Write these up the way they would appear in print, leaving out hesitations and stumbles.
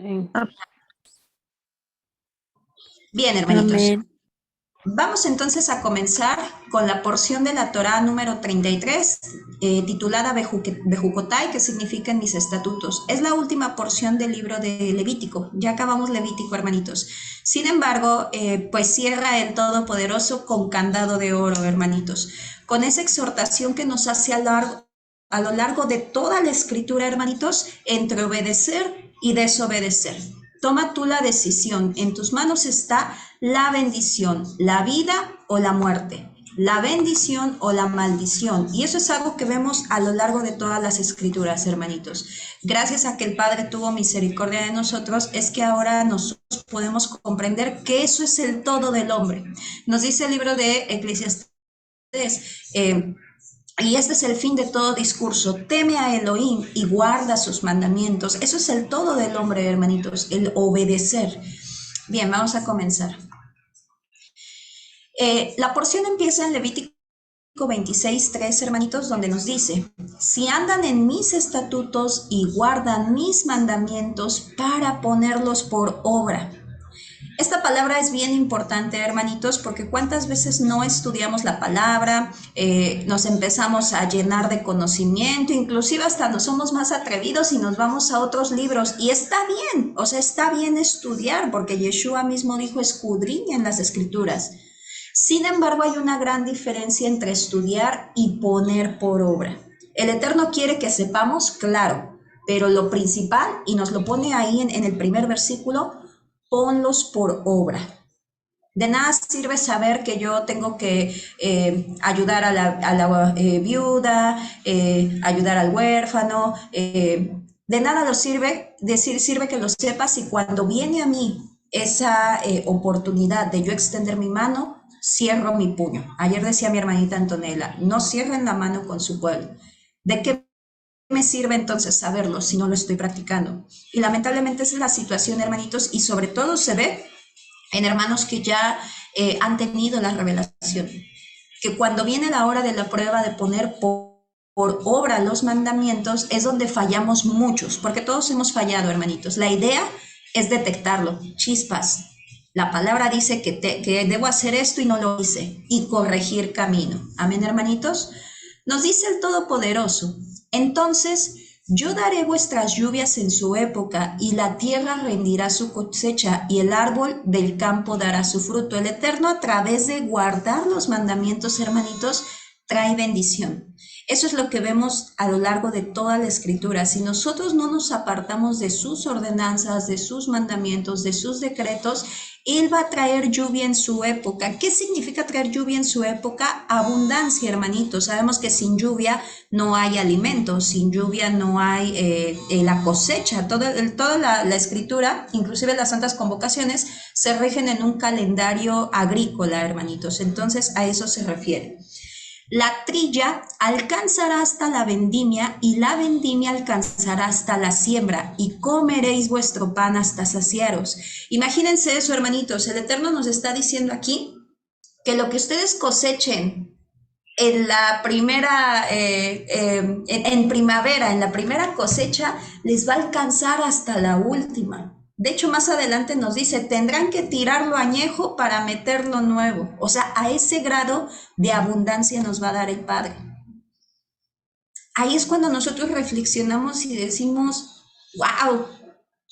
Amén. Bien, hermanitos. Amén. Vamos entonces a comenzar con la porción de la Torá número 33, titulada Bejucotai, que significa en mis estatutos. Es la última porción del libro de Levítico. Ya acabamos Levítico, hermanitos. Sin embargo, pues cierra el Todopoderoso con candado de oro, hermanitos. Con esa exhortación que nos hace a lo largo de toda la escritura, hermanitos, entre obedecer y desobedecer. Toma tú la decisión. En tus manos está la bendición, la vida o la muerte, la bendición o la maldición. Y eso es algo que vemos a lo largo de todas las escrituras, hermanitos. Gracias a que el Padre tuvo misericordia de nosotros, es que ahora nosotros podemos comprender que eso es el todo del hombre. Nos dice el libro de Eclesiastés, y este es el fin de todo discurso: teme a Elohim y guarda sus mandamientos. Eso es el todo del hombre, hermanitos, el obedecer. Bien, vamos a comenzar. La porción empieza en Levítico 26:3, hermanitos, donde nos dice: si andan en mis estatutos y guardan mis mandamientos para ponerlos por obra. Esta palabra es bien importante, hermanitos, porque cuántas veces no estudiamos la palabra, nos empezamos a llenar de conocimiento, inclusive hasta nos somos más atrevidos y nos vamos a otros libros, y está bien, o sea, está bien estudiar, porque Yeshua mismo dijo: escudriñen las escrituras. Sin embargo, hay una gran diferencia entre estudiar y poner por obra. El Eterno quiere que sepamos, claro, pero lo principal, y nos lo pone ahí en el primer versículo: ponlos por obra. De nada sirve saber que yo tengo que ayudar a la viuda, ayudar al huérfano. De nada lo sirve decir, sirve que lo sepas, y cuando viene a mí esa oportunidad de yo extender mi mano, cierro mi puño. Ayer decía mi hermanita Antonella: no cierren la mano con su pueblo. ¿De qué me sirve entonces saberlo si no lo estoy practicando? Y lamentablemente esa es la situación, hermanitos, y sobre todo se ve en hermanos que ya han tenido la revelación, que cuando viene la hora de la prueba de poner por obra los mandamientos es donde fallamos muchos, porque todos hemos fallado, hermanitos. La idea es detectarlo, chispas. La palabra dice que debo hacer esto y no lo hice, y corregir camino. Amén, hermanitos. Nos dice el Todopoderoso: entonces yo daré vuestras lluvias en su época, y la tierra rendirá su cosecha, y el árbol del campo dará su fruto. El Eterno, a través de guardar los mandamientos, hermanitos, trae bendición. Eso es lo que vemos a lo largo de toda la escritura. Si nosotros no nos apartamos de sus ordenanzas, de sus mandamientos, de sus decretos, Él va a traer lluvia en su época. ¿Qué significa traer lluvia en su época? Abundancia, hermanitos. Sabemos que sin lluvia no hay alimento, sin lluvia no hay la cosecha. Toda la escritura, inclusive las santas convocaciones, se rigen en un calendario agrícola, hermanitos. Entonces a eso se refiere. La trilla alcanzará hasta la vendimia, y la vendimia alcanzará hasta la siembra, y comeréis vuestro pan hasta saciaros. Imagínense eso, hermanitos. El Eterno nos está diciendo aquí que lo que ustedes cosechen en la primera, en primavera, en la primera cosecha, les va a alcanzar hasta la última. De hecho, más adelante nos dice: tendrán que tirar lo añejo para meter lo nuevo. O sea, a ese grado de abundancia nos va a dar el Padre. Ahí es cuando nosotros reflexionamos y decimos: wow,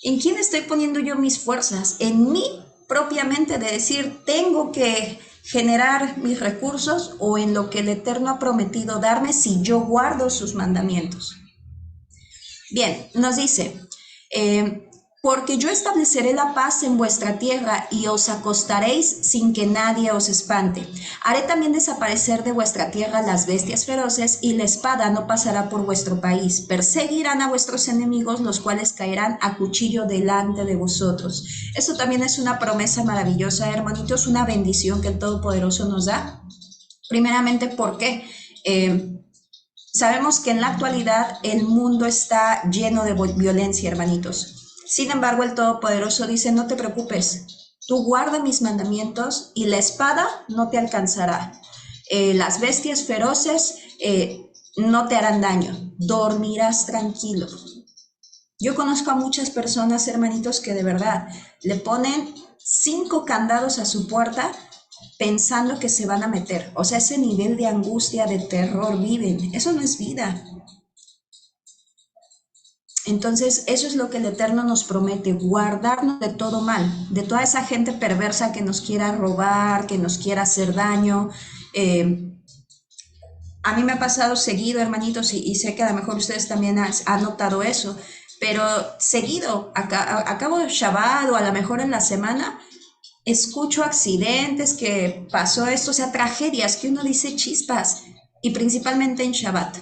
¿en quién estoy poniendo yo mis fuerzas? ¿En mí propiamente, de decir tengo que generar mis recursos, o en lo que el Eterno ha prometido darme si yo guardo sus mandamientos? Bien, nos dice: porque yo estableceré la paz en vuestra tierra, y os acostaréis sin que nadie os espante. Haré también desaparecer de vuestra tierra las bestias feroces, y la espada no pasará por vuestro país. Perseguirán a vuestros enemigos, los cuales caerán a cuchillo delante de vosotros. Esto también es una promesa maravillosa, hermanitos, una bendición que el Todopoderoso nos da. Primeramente, ¿por qué? Sabemos que en la actualidad el mundo está lleno de violencia, hermanitos. Sin embargo, el Todopoderoso dice: no te preocupes, tú guarda mis mandamientos y la espada no te alcanzará. Las bestias feroces no te harán daño, dormirás tranquilo. Yo conozco a muchas personas, hermanitos, que de verdad le ponen 5 candados a su puerta pensando que se van a meter. O sea, ese nivel de angustia, de terror viven. Eso no es vida. Entonces, eso es lo que el Eterno nos promete, guardarnos de todo mal, de toda esa gente perversa que nos quiera robar, que nos quiera hacer daño. Eh, a mí me ha pasado seguido, hermanitos, y sé que a lo mejor ustedes también han notado eso, pero seguido, acabo de Shabbat o a lo mejor en la semana, escucho accidentes, que pasó esto, o sea, tragedias que uno dice chispas, y principalmente en Shabbat.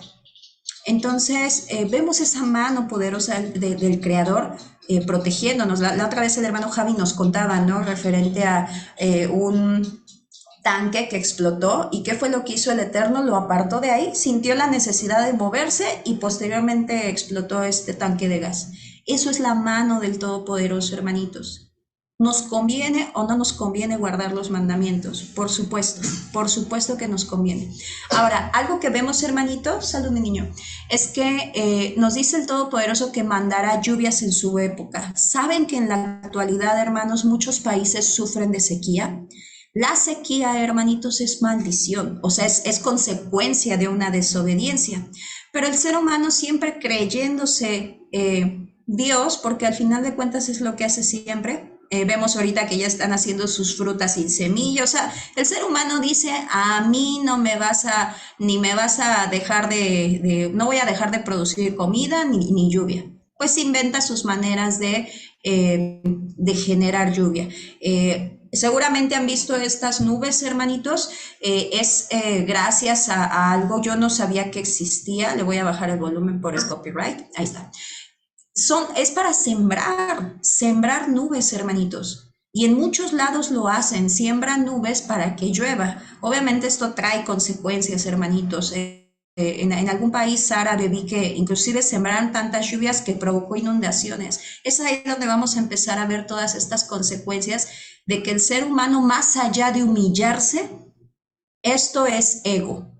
Entonces, vemos esa mano poderosa del Creador protegiéndonos. La otra vez el hermano Javi nos contaba, ¿no? Referente a un tanque que explotó y qué fue lo que hizo el Eterno, lo apartó de ahí, sintió la necesidad de moverse y posteriormente explotó este tanque de gas. Eso es la mano del Todopoderoso, hermanitos. ¿Nos conviene o no nos conviene guardar los mandamientos? Por supuesto que nos conviene. Ahora, algo que vemos, hermanito, salud mi niño, es que nos dice el Todopoderoso que mandará lluvias en su época. ¿Saben que en la actualidad, hermanos, muchos países sufren de sequía? La sequía, hermanitos, es maldición, o sea, es consecuencia de una desobediencia. Pero el ser humano siempre creyéndose Dios, porque al final de cuentas es lo que hace siempre. Vemos ahorita que ya están haciendo sus frutas sin semilla, o sea, el ser humano dice, a mí no me vas a, ni me vas a dejar no voy a dejar de producir comida ni lluvia. Pues inventa sus maneras de generar lluvia. Seguramente han visto estas nubes, hermanitos, es gracias a algo, yo no sabía que existía, le voy a bajar el volumen por el copyright, ahí está. Es para sembrar nubes, hermanitos. Y en muchos lados lo hacen, siembran nubes para que llueva. Obviamente esto trae consecuencias, hermanitos. En algún país árabe vi que inclusive sembraron tantas lluvias que provocó inundaciones. Es ahí donde vamos a empezar a ver todas estas consecuencias de que el ser humano, más allá de humillarse, esto es ego.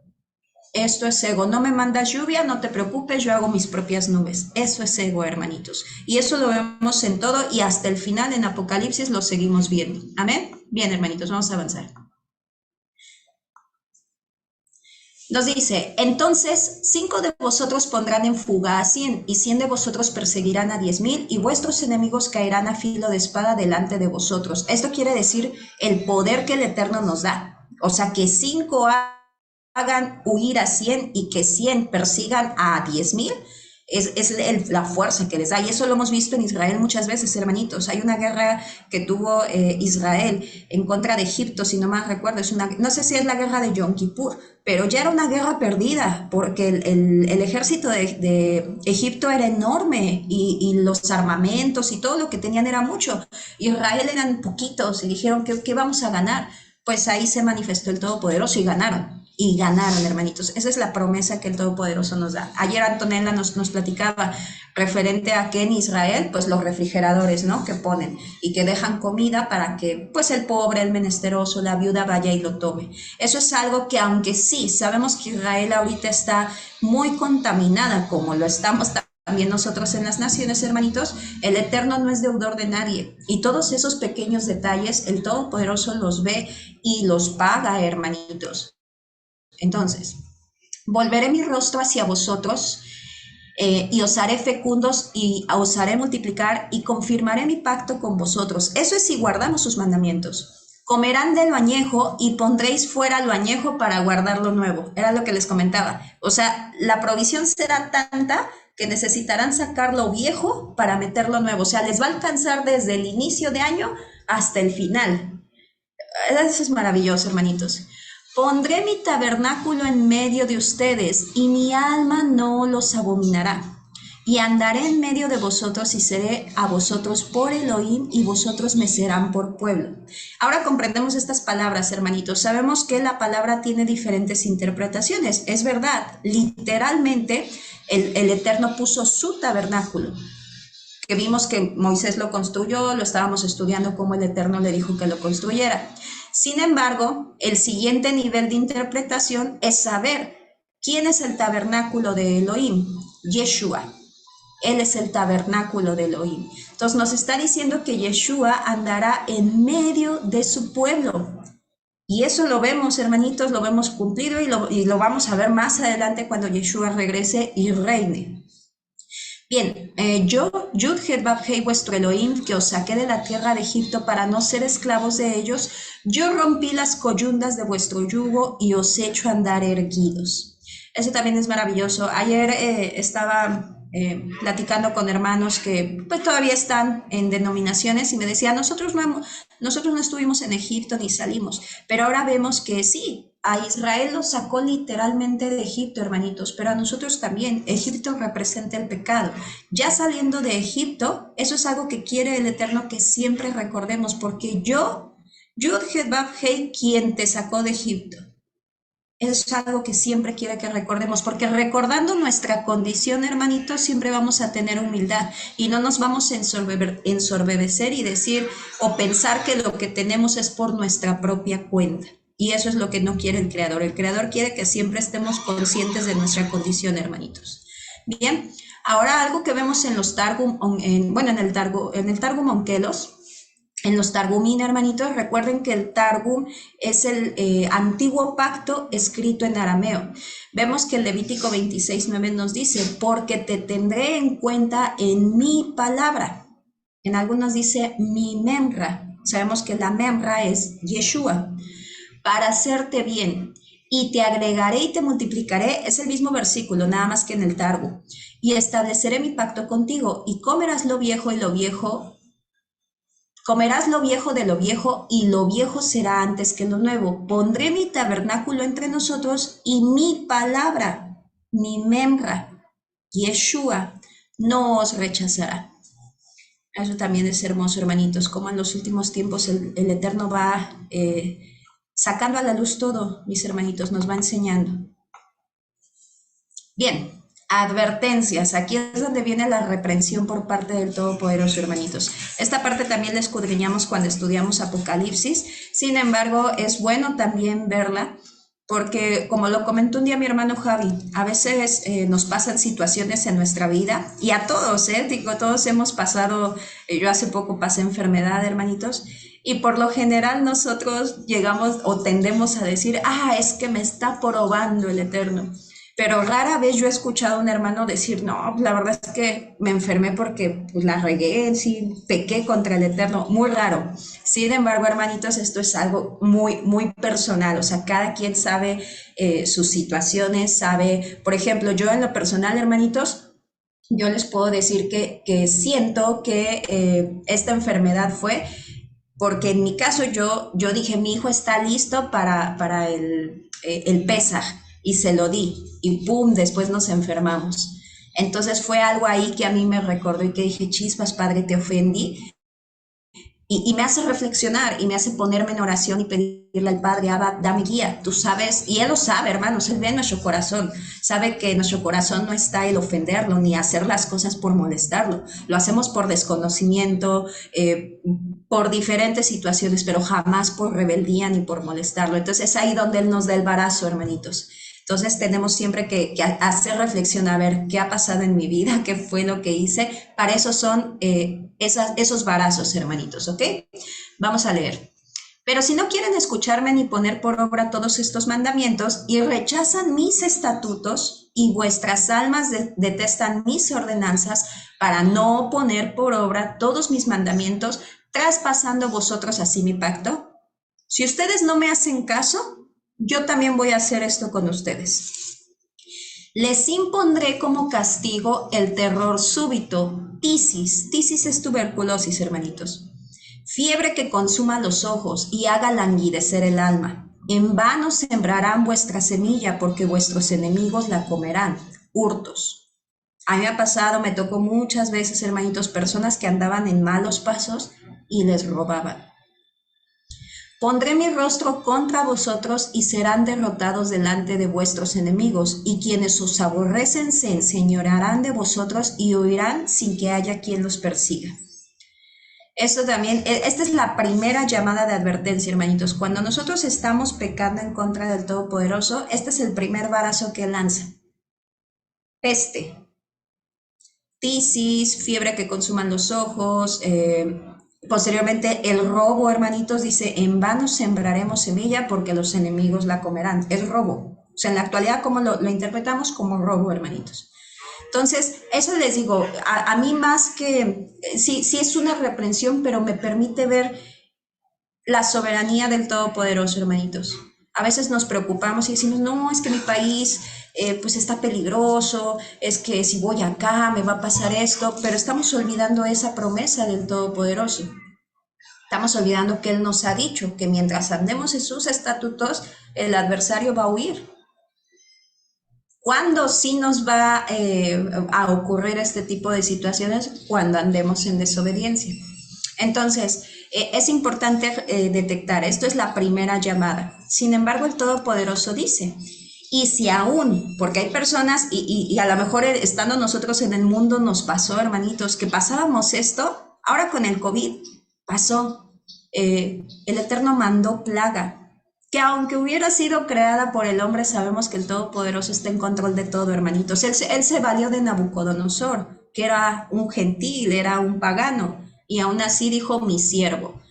Esto es ego. No me mandas lluvia, no te preocupes, yo hago mis propias nubes. Eso es ego, hermanitos. Y eso lo vemos en todo y hasta el final en Apocalipsis lo seguimos viendo. Amén. Bien, hermanitos, vamos a avanzar. Nos dice, entonces 5 de vosotros pondrán en fuga a 100 y 100 de vosotros perseguirán a 10,000 y vuestros enemigos caerán a filo de espada delante de vosotros. Esto quiere decir el poder que el Eterno nos da. O sea, que 5 hagan huir a 100 y que 100 persigan a 10,000. Es la fuerza que les da. Y eso lo hemos visto en Israel muchas veces, hermanitos. Hay una guerra que tuvo Israel en contra de Egipto, si no mal recuerdo. No sé si es la guerra de Yom Kippur, pero ya era una guerra perdida, porque el ejército de Egipto era enorme y los armamentos y todo lo que tenían era mucho. Israel eran poquitos y dijeron que ¿qué vamos a ganar? Pues ahí se manifestó el Todopoderoso y ganaron. Y ganaron, hermanitos. Esa es la promesa que el Todopoderoso nos da. Ayer Antonella nos platicaba referente a que en Israel, pues los refrigeradores, ¿no? Que ponen y que dejan comida para que, pues el pobre, el menesteroso, la viuda vaya y lo tome. Eso es algo que, aunque sí, sabemos que Israel ahorita está muy contaminada, como lo estamos también nosotros en las naciones, hermanitos, el Eterno no es deudor de nadie. Y todos esos pequeños detalles, el Todopoderoso los ve y los paga, hermanitos. Entonces, volveré mi rostro hacia vosotros y os haré fecundos y os haré multiplicar y confirmaré mi pacto con vosotros. Eso es si guardamos sus mandamientos. Comerán de lo añejo y pondréis fuera lo añejo para guardar lo nuevo. Era lo que les comentaba. O sea, la provisión será tanta que necesitarán sacar lo viejo para meter lo nuevo. O sea, les va a alcanzar desde el inicio de año hasta el final. Eso es maravilloso, hermanitos. Pondré mi tabernáculo en medio de ustedes, y mi alma no los abominará. Y andaré en medio de vosotros y seré a vosotros por Elohim, y vosotros me serán por pueblo. Ahora comprendemos estas palabras, hermanitos. Sabemos que la palabra tiene diferentes interpretaciones. Es verdad, literalmente el Eterno puso su tabernáculo, que vimos que Moisés lo construyó, lo estábamos estudiando cómo el Eterno le dijo que lo construyera. Sin embargo, el siguiente nivel de interpretación es saber quién es el tabernáculo de Elohim, Yeshua. Él es el tabernáculo de Elohim. Entonces nos está diciendo que Yeshua andará en medio de su pueblo. Y eso lo vemos, hermanitos, lo vemos cumplido y lo vamos a ver más adelante cuando Yeshua regrese y reine. Bien, yo, Yud Het Vav Hei, vuestro Elohim, que os saqué de la tierra de Egipto para no ser esclavos de ellos, yo rompí las coyundas de vuestro yugo y os echo a andar erguidos. Eso también es maravilloso. Ayer estaba platicando con hermanos que pues, todavía están en denominaciones y me decían, nosotros no estuvimos en Egipto ni salimos, pero ahora vemos que sí, a Israel lo sacó literalmente de Egipto, hermanitos, pero a nosotros también. Egipto representa el pecado. Ya saliendo de Egipto, eso es algo que quiere el Eterno que siempre recordemos, porque yo, Yud Het Vav Hei, quien te sacó de Egipto. Es algo que siempre quiere que recordemos, porque recordando nuestra condición, hermanitos, siempre vamos a tener humildad y no nos vamos a ensorbecer y decir o pensar que lo que tenemos es por nuestra propia cuenta. Y eso es lo que no quiere el Creador. El Creador quiere que siempre estemos conscientes de nuestra condición, hermanitos. Bien, ahora algo que vemos en los Targum, en el Targum Onkelos, en los Targumín, hermanitos, recuerden que el Targum es el antiguo pacto escrito en arameo. Vemos que el Levítico 26:9 nos dice, porque te tendré en cuenta en mi palabra. En algunos dice mi memra. Sabemos que la memra es Yeshua. Para hacerte bien. Y te agregaré y te multiplicaré, es el mismo versículo, nada más que en el Targum. Y estableceré mi pacto contigo, y comerás lo viejo y lo viejo. Comerás lo viejo de lo viejo, y lo viejo será antes que lo nuevo. Pondré mi tabernáculo entre nosotros, y mi palabra, mi memra, Yeshua, no os rechazará. Eso también es hermoso, hermanitos, como en los últimos tiempos el Eterno va sacando a la luz todo, mis hermanitos, nos va enseñando. Bien, advertencias. Aquí es donde viene la reprensión por parte del Todopoderoso, hermanitos. Esta parte también la escudriñamos cuando estudiamos Apocalipsis. Sin embargo, es bueno también verla porque, como lo comentó un día mi hermano Javi, a veces nos pasan situaciones en nuestra vida y a todos, digo, todos hemos pasado, yo hace poco pasé enfermedad, hermanitos, y por lo general nosotros llegamos o tendemos a decir, es que me está probando el Eterno. Pero rara vez yo he escuchado a un hermano decir, no, la verdad es que me enfermé porque pues, la regué, sí, pequé contra el Eterno, muy raro. Sin embargo, hermanitos, esto es algo muy, muy personal, o sea, cada quien sabe sus situaciones, sabe, por ejemplo, yo en lo personal, hermanitos, yo les puedo decir que siento que esta enfermedad fue porque en mi caso yo dije, mi hijo está listo para el Pesaj y se lo di y pum, después nos enfermamos. Entonces fue algo ahí que a mí me recordó y que dije, chispas, padre, te ofendí. Y me hace reflexionar y me hace ponerme en oración y pedirle al Padre, Abba, dame guía, tú sabes, y Él lo sabe, hermanos, Él ve nuestro corazón, sabe que nuestro corazón no está el ofenderlo ni hacer las cosas por molestarlo, lo hacemos por desconocimiento, por diferentes situaciones, pero jamás por rebeldía ni por molestarlo. Entonces es ahí donde Él nos da el barazo, hermanitos. Entonces tenemos siempre que hacer reflexión a ver qué ha pasado en mi vida, qué fue lo que hice. Para eso son esos varazos, hermanitos, ¿ok? Vamos a leer. Pero si no quieren escucharme ni poner por obra todos estos mandamientos y rechazan mis estatutos y vuestras almas detestan mis ordenanzas para no poner por obra todos mis mandamientos, traspasando vosotros así mi pacto, si ustedes no me hacen caso, yo también voy a hacer esto con ustedes. Les impondré como castigo el terror súbito, tisis. Tisis es tuberculosis, hermanitos. Fiebre que consuma los ojos y haga languidecer el alma. En vano sembrarán vuestra semilla porque vuestros enemigos la comerán. Hurtos. A mí me ha pasado, me tocó muchas veces, hermanitos, personas que andaban en malos pasos y les robaban. Pondré mi rostro contra vosotros y serán derrotados delante de vuestros enemigos, y quienes os aborrecen se enseñorearán de vosotros y huirán sin que haya quien los persiga. Esto también, esta es la primera llamada de advertencia, hermanitos. Cuando nosotros estamos pecando en contra del Todopoderoso, este es el primer barazo que lanza. Peste. tisis, fiebre que consuman los ojos, posteriormente el robo, hermanitos, dice, en vano sembraremos semilla porque los enemigos la comerán. Es robo. O sea, en la actualidad, ¿cómo lo interpretamos? Como robo, hermanitos. Entonces, eso les digo, a mí más que, sí, sí es una reprensión, pero me permite ver la soberanía del Todopoderoso, hermanitos. A veces nos preocupamos y decimos, no, es que mi país pues está peligroso, es que si voy acá me va a pasar esto, pero estamos olvidando esa promesa del Todopoderoso. Estamos olvidando que Él nos ha dicho que mientras andemos en sus estatutos, el adversario va a huir. ¿Cuándo sí nos va a ocurrir este tipo de situaciones? Cuando andemos en desobediencia. Entonces, es importante detectar, esto es la primera llamada. Sin embargo, el Todopoderoso dice, y si aún, porque hay personas, y a lo mejor estando nosotros en el mundo nos pasó, hermanitos, que pasábamos esto, ahora con el COVID pasó, el Eterno mandó plaga, que aunque hubiera sido creada por el hombre, sabemos que el Todopoderoso está en control de todo, hermanitos. Él se valió de Nabucodonosor, que era un gentil, era un pagano, y aún así dijo mi siervo.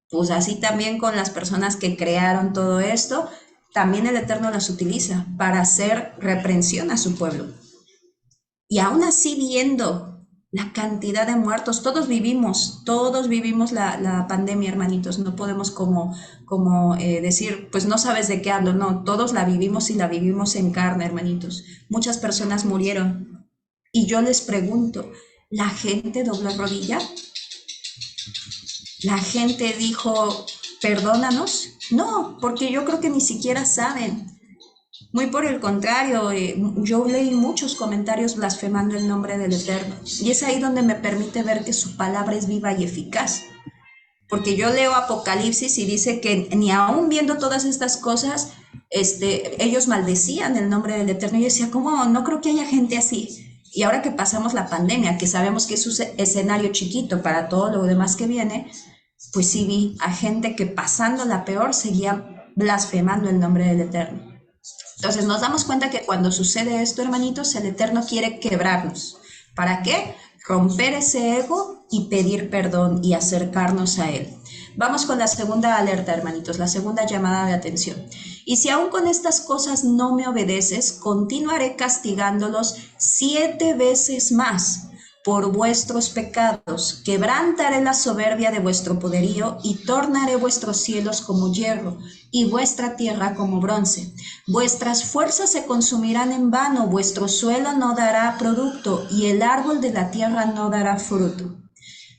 Pues así también con las personas que crearon todo esto, también el Eterno las utiliza para hacer reprensión a su pueblo. Y aún así viendo la cantidad de muertos, todos vivimos la pandemia, hermanitos, no podemos como decir, pues no sabes de qué hablo, no, todos la vivimos y la vivimos en carne, hermanitos. Muchas personas murieron y yo les pregunto, ¿la gente dobló rodilla? ¿La gente dijo, perdónanos? No, porque yo creo que ni siquiera saben. Muy por el contrario, yo leí muchos comentarios blasfemando el nombre del Eterno. Y es ahí donde me permite ver que su palabra es viva y eficaz. Porque yo leo Apocalipsis y dice que ni aún viendo todas estas cosas, ellos maldecían el nombre del Eterno. Y yo decía, ¿cómo? No creo que haya gente así. Y ahora que pasamos la pandemia, que sabemos que es un escenario chiquito para todo lo demás que viene, pues sí vi a gente que pasando la peor seguía blasfemando el nombre del Eterno. Entonces nos damos cuenta que cuando sucede esto, hermanitos, el Eterno quiere quebrarnos. ¿Para qué? Romper ese ego y pedir perdón y acercarnos a Él. Vamos con la segunda alerta, hermanitos, la segunda llamada de atención. Y si aún con estas cosas no me obedeces, continuaré castigándolos 7 veces más por vuestros pecados, quebrantaré la soberbia de vuestro poderío y tornaré vuestros cielos como hierro y vuestra tierra como bronce. Vuestras fuerzas se consumirán en vano, vuestro suelo no dará producto y el árbol de la tierra no dará fruto.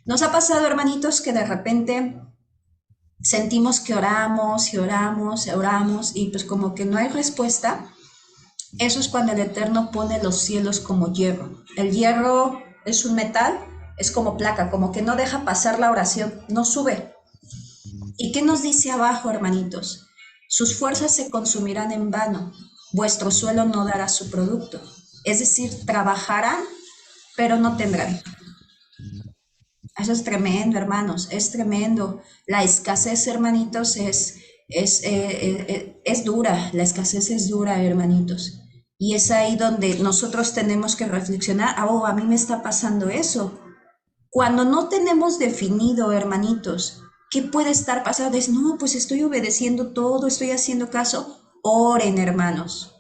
¿Nos ha pasado, hermanitos, que de repente sentimos que oramos y oramos y oramos y pues como que no hay respuesta? Eso es cuando el Eterno pone los cielos como hierro. El hierro es un metal, es como placa, como que no deja pasar la oración, no sube. ¿Y qué nos dice abajo, hermanitos? Sus fuerzas se consumirán en vano, vuestro suelo no dará su producto. Es decir, trabajarán, pero no tendrán. Eso es tremendo, hermanos, es tremendo. La escasez, hermanitos, es dura, la escasez es dura, hermanitos. Y es ahí donde nosotros tenemos que reflexionar, oh, a mí me está pasando eso. Cuando no tenemos definido, hermanitos, qué puede estar pasando, es, no, pues estoy obedeciendo todo, estoy haciendo caso, oren, hermanos.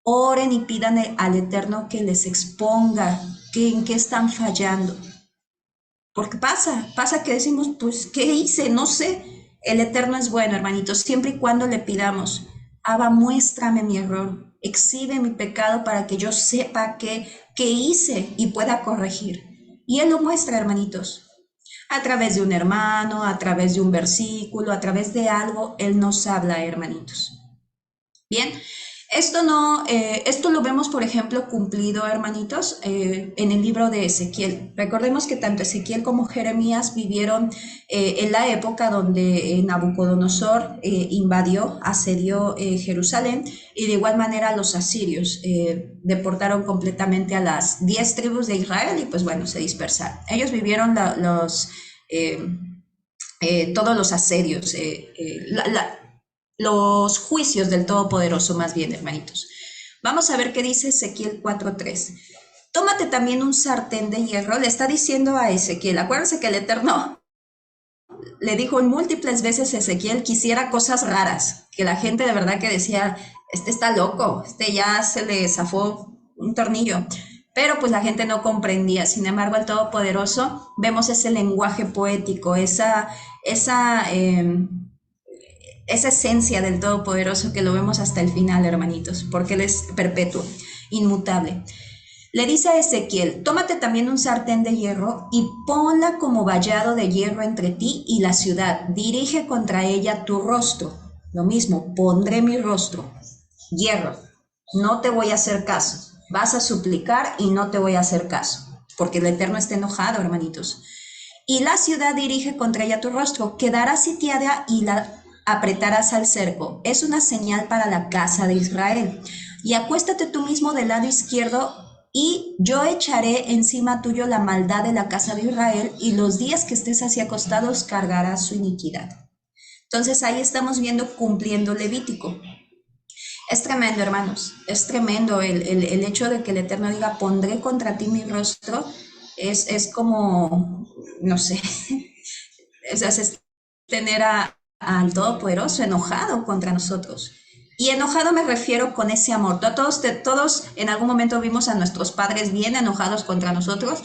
Oren y pidan al Eterno que les exponga en qué están fallando. Porque pasa que decimos, pues, ¿qué hice? No sé. El Eterno es bueno, hermanitos, siempre y cuando le pidamos, Abba, muéstrame mi error, exhibe mi pecado para que yo sepa qué hice y pueda corregir. Y Él lo muestra, hermanitos, a través de un hermano, a través de un versículo, a través de algo, Él nos habla, hermanitos. Bien, esto lo vemos, por ejemplo, cumplido, hermanitos, en el libro de Ezequiel. Recordemos que tanto Ezequiel como Jeremías vivieron en la época donde Nabucodonosor invadió, asedió Jerusalén, y de igual manera los asirios deportaron completamente a las 10 tribus de Israel y pues bueno, se dispersaron. Ellos vivieron todos los asedios, los juicios del Todopoderoso, más bien, hermanitos. Vamos a ver qué dice Ezequiel 4:3. tómate también un sartén de hierro, le está diciendo a Ezequiel. Acuérdense que el Eterno le dijo en múltiples veces a Ezequiel que hiciera cosas raras, que la gente de verdad que decía, este está loco, este ya se le zafó un tornillo. Pero pues la gente no comprendía. Sin embargo, el Todopoderoso, vemos ese lenguaje poético, esa, eh, esa esencia del Todopoderoso que lo vemos hasta el final, hermanitos, porque Él es perpetuo, inmutable. Le dice a Ezequiel, tómate también un sartén de hierro y ponla como vallado de hierro entre ti y la ciudad. Dirige contra ella tu rostro. Lo mismo, pondré mi rostro. Hierro. No te voy a hacer caso. Vas a suplicar y no te voy a hacer caso. Porque el Eterno está enojado, hermanitos. Y la ciudad dirige contra ella tu rostro. Quedará sitiada y la apretarás al cerco. Es una señal para la casa de Israel. Y acuéstate tú mismo del lado izquierdo y yo echaré encima tuyo la maldad de la casa de Israel y los días que estés así acostados cargarás su iniquidad. Entonces ahí estamos viendo cumpliendo Levítico. Es tremendo, hermanos, es tremendo el hecho de que el Eterno diga, pondré contra ti mi rostro, es como, no sé, es tener al Todopoderoso enojado contra nosotros. Y enojado me refiero con ese amor. Todos en algún momento vimos a nuestros padres bien enojados contra nosotros,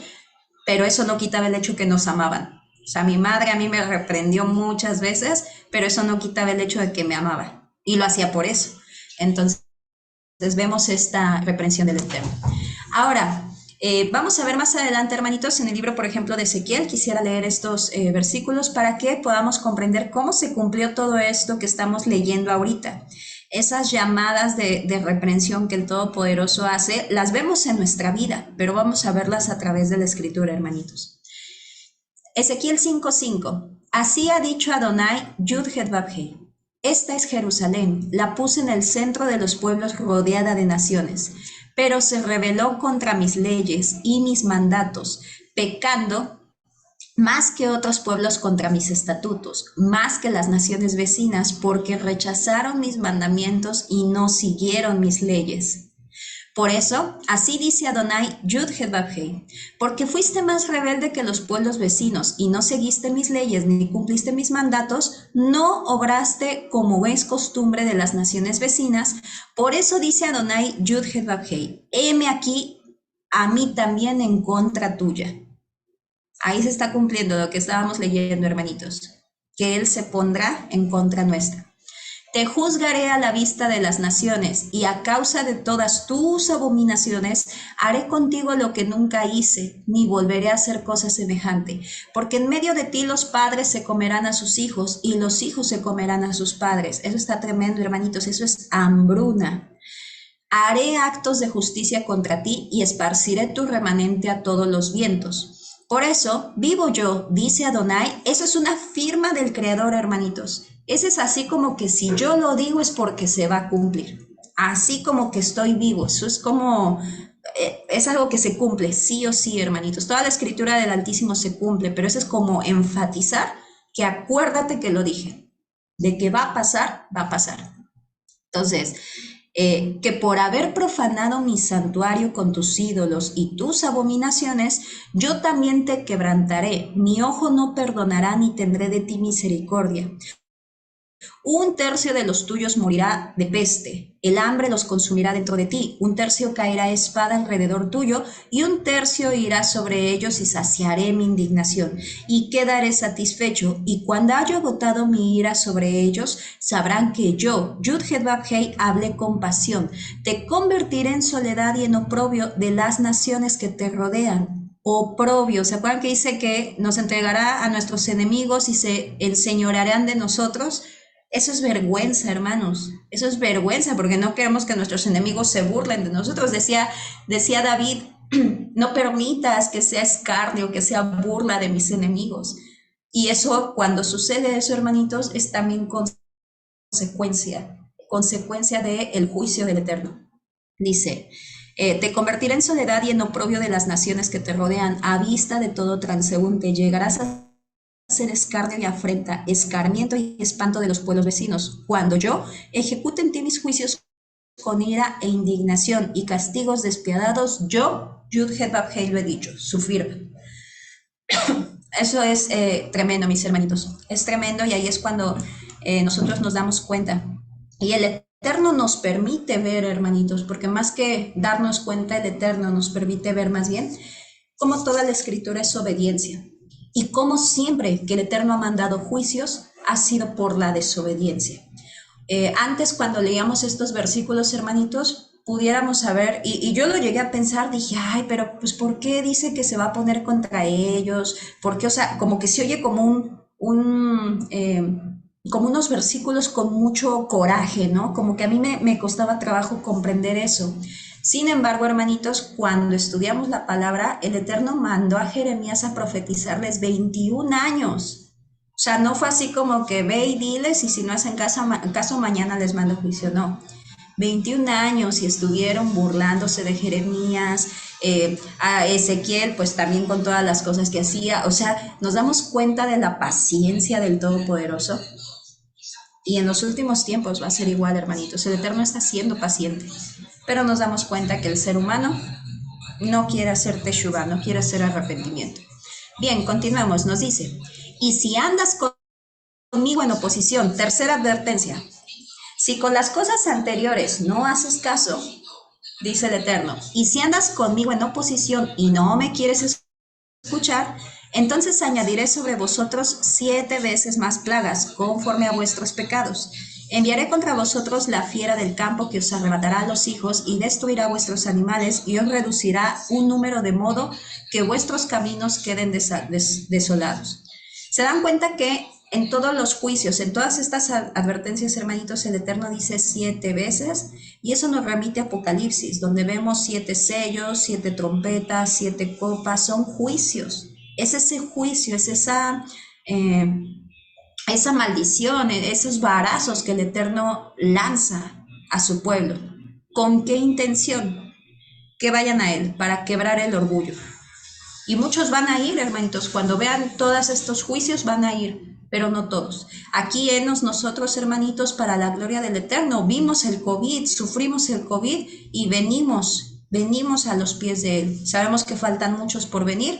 pero eso no quitaba el hecho que nos amaban. O sea, mi madre a mí me reprendió muchas veces, pero eso no quitaba el hecho de que me amaba. Y lo hacía por eso. Entonces vemos esta reprensión del Eterno. Ahora, vamos a ver más adelante, hermanitos, en el libro, por ejemplo, de Ezequiel. Quisiera leer estos versículos para que podamos comprender cómo se cumplió todo esto que estamos leyendo ahorita. Esas llamadas de reprensión que el Todopoderoso hace, las vemos en nuestra vida, pero vamos a verlas a través de la Escritura, hermanitos. Ezequiel 5:5. Así ha dicho Adonai Yud-Het-Vavhei. Esta es Jerusalén, la puse en el centro de los pueblos rodeada de naciones, pero se rebeló contra mis leyes y mis mandatos, pecando más que otros pueblos contra mis estatutos, más que las naciones vecinas, porque rechazaron mis mandamientos y no siguieron mis leyes. Por eso, así dice Adonai Yud-Het-Vavhei, porque fuiste más rebelde que los pueblos vecinos y no seguiste mis leyes ni cumpliste mis mandatos, no obraste como es costumbre de las naciones vecinas, por eso dice Adonai Yud-Het-Vavhei, heme aquí a mí también en contra tuya. Ahí se está cumpliendo lo que estábamos leyendo, hermanitos, que Él se pondrá en contra nuestra. Te juzgaré a la vista de las naciones, y a causa de todas tus abominaciones haré contigo lo que nunca hice, ni volveré a hacer cosa semejante. Porque en medio de ti los padres se comerán a sus hijos, y los hijos se comerán a sus padres. Eso está tremendo, hermanitos, eso es hambruna. Haré actos de justicia contra ti, y esparciré tu remanente a todos los vientos. Por eso vivo yo, dice Adonai. Eso es una firma del Creador, hermanitos. Ese es así como que si yo lo digo es porque se va a cumplir. Así como que estoy vivo. Eso es como, es algo que se cumple, sí o sí, hermanitos. Toda la escritura del Altísimo se cumple, pero eso es como enfatizar que acuérdate que lo dije. De que va a pasar, va a pasar. Entonces, que por haber profanado mi santuario con tus ídolos y tus abominaciones, yo también te quebrantaré, mi ojo no perdonará ni tendré de ti misericordia. Un tercio de los tuyos morirá de peste, el hambre los consumirá dentro de ti, un tercio caerá a espada alrededor tuyo, y un tercio irá sobre ellos y saciaré mi indignación, y quedaré satisfecho, y cuando haya agotado mi ira sobre ellos, sabrán que yo, Yud-Het-Vavhei, hablé con pasión, te convertiré en soledad y en oprobio de las naciones que te rodean. Oprobio, ¿se acuerdan que dice que nos entregará a nuestros enemigos y se enseñorearán de nosotros? Eso es vergüenza, hermanos. Eso es vergüenza porque no queremos que nuestros enemigos se burlen de nosotros. Decía David, no permitas que sea escarnio, que sea burla de mis enemigos. Y eso, cuando sucede eso, hermanitos, es también consecuencia del juicio del Eterno. Dice, te convertiré en soledad y en oprobio de las naciones que te rodean, a vista de todo transeúnte. Llegarás a ser escarnio y afrenta, escarmiento y espanto de los pueblos vecinos, cuando yo ejecute en ti mis juicios con ira e indignación y castigos despiadados, yo, Yud-Het Bab-Hei, lo he dicho, su firma. Eso es tremendo, mis hermanitos. Es tremendo y ahí es cuando nosotros nos damos cuenta. Y el Eterno nos permite ver, hermanitos, porque más que darnos cuenta, el Eterno nos permite ver más bien cómo toda la Escritura es obediencia. Y cómo siempre que el Eterno ha mandado juicios, ha sido por la desobediencia. Antes, cuando leíamos estos versículos, hermanitos, pudiéramos saber, y yo lo llegué a pensar, dije, ay, pero pues ¿por qué dice que se va a poner contra ellos? Porque, o sea, como que se oye como como unos versículos con mucho coraje, ¿no? Como que a mí me costaba trabajo comprender eso. Sin embargo, hermanitos, cuando estudiamos la palabra, el Eterno mandó a Jeremías a profetizarles 21 años. O sea, no fue así como que ve y diles y si no hacen caso mañana les mando juicio, no. 21 años y estuvieron burlándose de Jeremías, a Ezequiel, pues también con todas las cosas que hacía. O sea, nos damos cuenta de la paciencia del Todopoderoso. Y en los últimos tiempos va a ser igual, hermanitos. El Eterno está siendo paciente. Pero nos damos cuenta que el ser humano no quiere hacer teshuvah, no quiere hacer arrepentimiento. Bien, continuemos. Nos dice, y si andas conmigo en oposición, tercera advertencia, si con las cosas anteriores no haces caso, dice el Eterno, y si andas conmigo en oposición y no me quieres escuchar, entonces añadiré sobre vosotros 7 veces más plagas, conforme a vuestros pecados. Enviaré contra vosotros la fiera del campo que os arrebatará a los hijos y destruirá vuestros animales y os reducirá un número de modo que vuestros caminos queden desolados. Se dan cuenta que en todos los juicios, en todas estas advertencias, hermanitos, el Eterno dice 7 veces, y eso nos remite a Apocalipsis, donde vemos 7 sellos, 7 trompetas, 7 copas, son juicios. Es ese juicio, es esa maldición, esos varazos que el Eterno lanza a su pueblo. ¿Con qué intención? Que vayan a Él, para quebrar el orgullo. Y muchos van a ir, hermanitos, cuando vean todos estos juicios van a ir, pero no todos. Aquí enos nosotros, hermanitos, para la gloria del Eterno. Vimos el COVID, sufrimos el COVID y venimos a los pies de Él. Sabemos que faltan muchos por venir.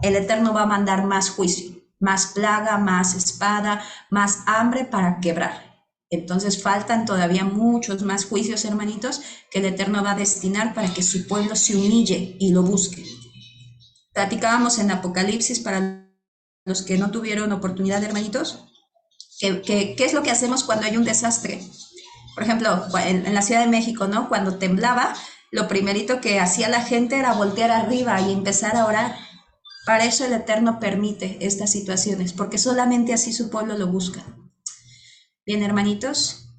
El Eterno va a mandar más juicio, más plaga, más espada, más hambre para quebrar. Entonces faltan todavía muchos más juicios, hermanitos, que el Eterno va a destinar para que su pueblo se humille y lo busque. Platicábamos en Apocalipsis, para los que no tuvieron oportunidad, hermanitos, ¿qué es lo que hacemos cuando hay un desastre? Por ejemplo, en la Ciudad de México, ¿no? Cuando temblaba, lo primerito que hacía la gente era voltear arriba y empezar a orar. Para eso el Eterno permite estas situaciones, porque solamente así su pueblo lo busca. Bien, hermanitos,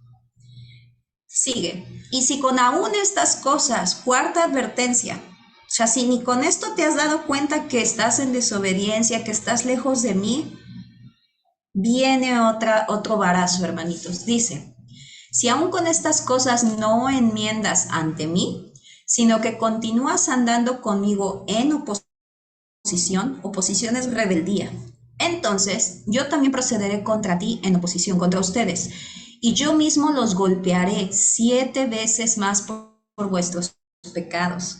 sigue. Y si con aún estas cosas, cuarta advertencia, o sea, si ni con esto te has dado cuenta que estás en desobediencia, que estás lejos de mí, viene otro varazo, hermanitos. Dice, si aún con estas cosas no enmiendas ante mí, sino que continúas andando conmigo en oposición es rebeldía. Entonces, yo también procederé contra ti en oposición contra ustedes, y yo mismo los golpearé 7 veces más por vuestros pecados.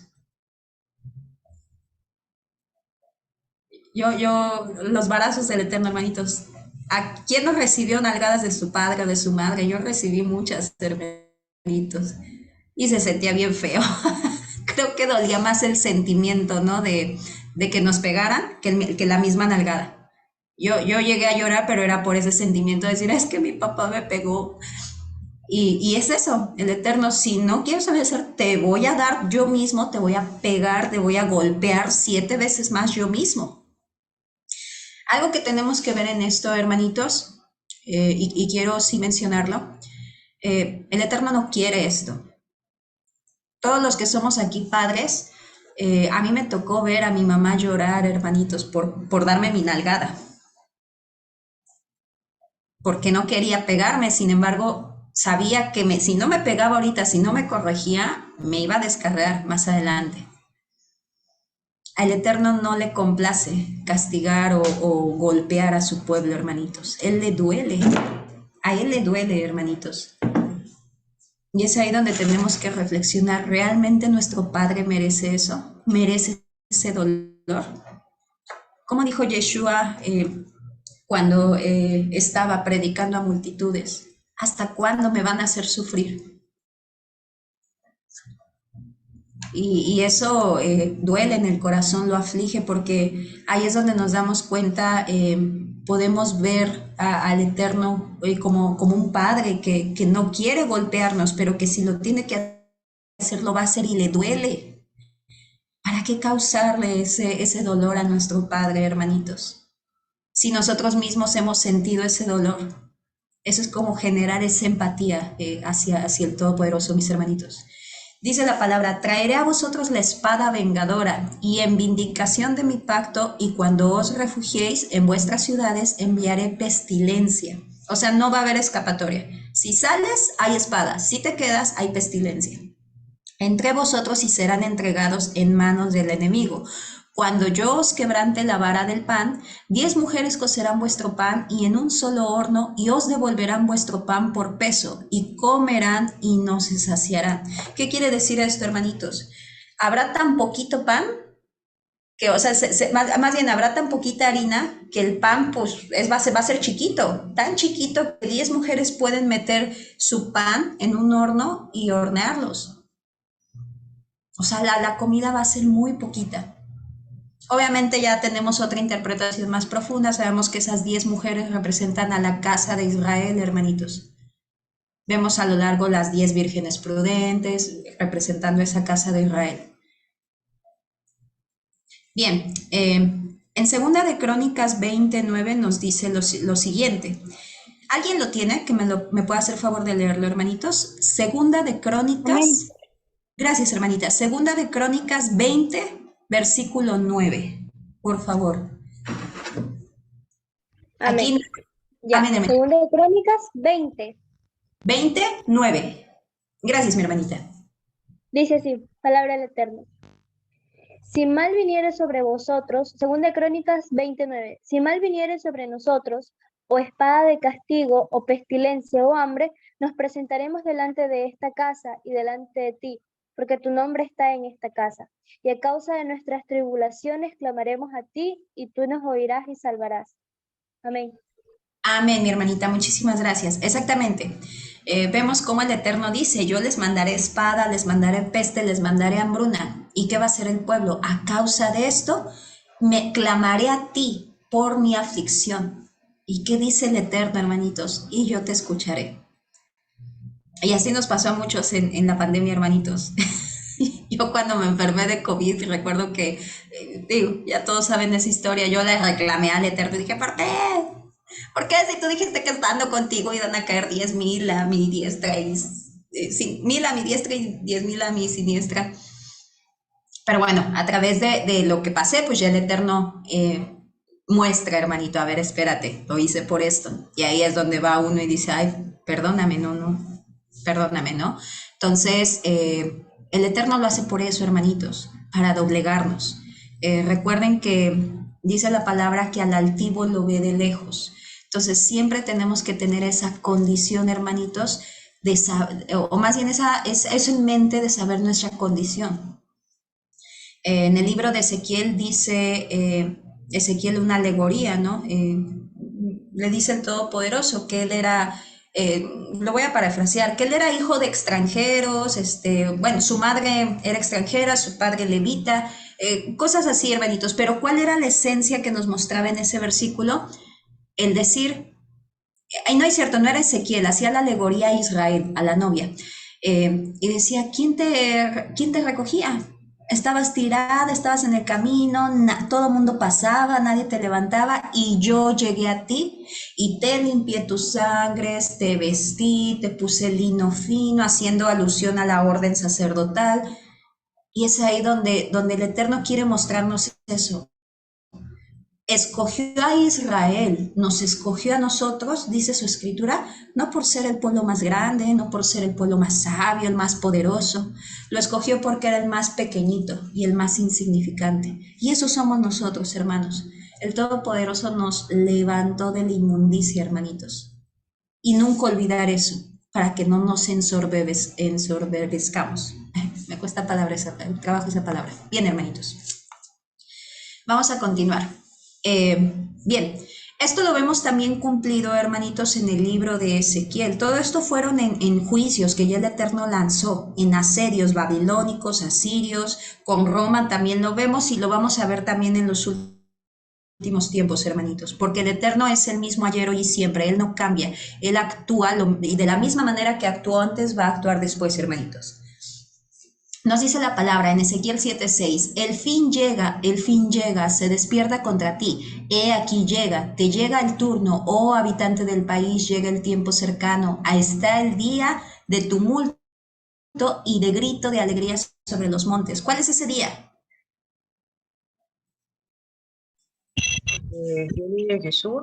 Los varazos del Eterno, hermanitos. ¿A quién no recibió nalgadas de su padre o de su madre? Yo recibí muchas, hermanitos. Y se sentía bien feo. Creo que dolía más el sentimiento, ¿no? De que nos pegaran que la misma nalgada. Yo llegué a llorar, pero era por ese sentimiento de decir, es que mi papá me pegó. Y es eso, el Eterno, si no quieres obedecer, te voy a dar yo mismo, te voy a pegar, te voy a golpear 7 veces más yo mismo. Algo que tenemos que ver en esto, hermanitos, y quiero sí mencionarlo, el Eterno no quiere esto. Todos los que somos aquí padres, a mí me tocó ver a mi mamá llorar, hermanitos, por darme mi nalgada, porque no quería pegarme. Sin embargo, sabía que si no me pegaba ahorita, si no me corregía, me iba a descargar más adelante. Al Eterno no le complace castigar o golpear a su pueblo, hermanitos. A Él le duele, hermanitos. Y es ahí donde tenemos que reflexionar, ¿realmente nuestro Padre merece eso? ¿Merece ese dolor? Como dijo Yeshua cuando estaba predicando a multitudes, ¿hasta cuándo me van a hacer sufrir? Y eso duele en el corazón, lo aflige, porque ahí es donde nos damos cuenta, podemos ver al Eterno como un padre que no quiere golpearnos, pero que si lo tiene que hacer, lo va a hacer y le duele. ¿Para qué causarle ese dolor a nuestro Padre, hermanitos? Si nosotros mismos hemos sentido ese dolor, eso es como generar esa empatía hacia el Todopoderoso, mis hermanitos. Dice la palabra, traeré a vosotros la espada vengadora y en vindicación de mi pacto, y cuando os refugiéis en vuestras ciudades enviaré pestilencia. O sea, no va a haber escapatoria. Si sales, hay espada. Si te quedas, hay pestilencia entre vosotros y serán entregados en manos del enemigo. Cuando yo os quebrante la vara del pan, 10 mujeres cocerán vuestro pan y en un solo horno, y os devolverán vuestro pan por peso, y comerán y no se saciarán. ¿Qué quiere decir esto, hermanitos? Habrá tan poquito pan que, o sea, más bien habrá tan poquita harina que el pan pues va a ser chiquito, tan chiquito que 10 mujeres pueden meter su pan en un horno y hornearlos. O sea, la comida va a ser muy poquita. Obviamente ya tenemos otra interpretación más profunda, sabemos que esas 10 mujeres representan a la casa de Israel, hermanitos. Vemos a lo largo las 10 vírgenes prudentes representando esa casa de Israel. Bien, en Segunda de Crónicas 29 nos dice lo siguiente. ¿Alguien lo tiene? Que me pueda hacer favor de leerlo, hermanitos. Segunda de Amén. Crónicas. Gracias, hermanita. Segunda de Crónicas 20, versículo 9. Por favor. Amén. Aquí, Ya, amén, amén. Segunda de Crónicas 20. 20, 9. Gracias, mi hermanita. Dice así, palabra del Eterno. Si mal viniere sobre vosotros, Segunda de Crónicas 29, si mal viniere sobre nosotros, o espada de castigo, o pestilencia, o hambre, nos presentaremos delante de esta casa y delante de ti, porque tu nombre está en esta casa. Y a causa de nuestras tribulaciones clamaremos a ti, y tú nos oirás y salvarás. Amén. Amén, mi hermanita. Muchísimas gracias. Exactamente. Vemos cómo el Eterno dice, yo les mandaré espada, les mandaré peste, les mandaré hambruna. ¿Y qué va a hacer el pueblo? A causa de esto, me clamaré a ti por mi aflicción. ¿Y qué dice el Eterno, hermanitos? Y yo te escucharé. Y así nos pasó a muchos en la pandemia, hermanitos. Yo cuando me enfermé de COVID, recuerdo que, digo, ya todos saben esa historia, yo le reclamé al Eterno y dije, ¿por qué? ¿Por qué si tú dijiste que estando contigo iban a caer 10,000 a mi diestra y 1,000 a mi diestra y 10,000 a mi siniestra? Pero bueno, a través de lo que pasé, pues ya el Eterno muestra, hermanito, a ver, espérate, lo hice por esto. Y ahí es donde va uno y dice, ay, perdóname, no, perdóname, ¿no? Entonces, el Eterno lo hace por eso, hermanitos, para doblegarnos. Recuerden que dice la palabra que al altivo lo ve de lejos. Entonces, siempre tenemos que tener esa condición, hermanitos, o más bien eso en mente de saber nuestra condición. En el libro de Ezequiel dice Ezequiel una alegoría, ¿no? Le dice el Todopoderoso que él era, lo voy a parafrasear, que él era hijo de extranjeros, bueno, su madre era extranjera, su padre levita, cosas así, hermanitos, pero ¿cuál era la esencia que nos mostraba en ese versículo? El decir, ay, no es cierto, no era Ezequiel, hacía la alegoría a Israel, a la novia, y decía, quién te recogía? Estabas tirada, estabas en el camino, todo el mundo pasaba, nadie te levantaba y yo llegué a ti y te limpié tus sangres, te vestí, te puse lino fino, haciendo alusión a la orden sacerdotal. Y es ahí donde el Eterno quiere mostrarnos eso. Escogió a Israel, nos escogió a nosotros, dice su escritura, no por ser el pueblo más grande, no por ser el pueblo más sabio, el más poderoso, lo escogió porque era el más pequeñito y el más insignificante. Y eso somos nosotros, hermanos. El Todopoderoso nos levantó de la inmundicia, hermanitos. Y nunca olvidar eso. para que no nos ensoberbezcamos. Me cuesta trabajo esa palabra. Bien, hermanitos. Vamos a continuar. Bien, esto lo vemos también cumplido, hermanitos, en el libro de Ezequiel. Todo esto fueron en juicios que ya el Eterno lanzó, en asedios babilónicos, asirios, con Roma también lo vemos y lo vamos a ver también en los últimos tiempos, hermanitos, porque el Eterno es el mismo ayer, hoy y siempre. Él no cambia, Él actúa y de la misma manera que actuó antes va a actuar después, hermanitos. Nos dice la palabra en Ezequiel 7:6, el fin llega, se despierta contra ti. He aquí llega, te llega el turno, oh habitante del país, llega el tiempo cercano. Ahí está el día de tumulto y de grito de alegría sobre los montes. ¿Cuál es ese día? Yo diría Jesús,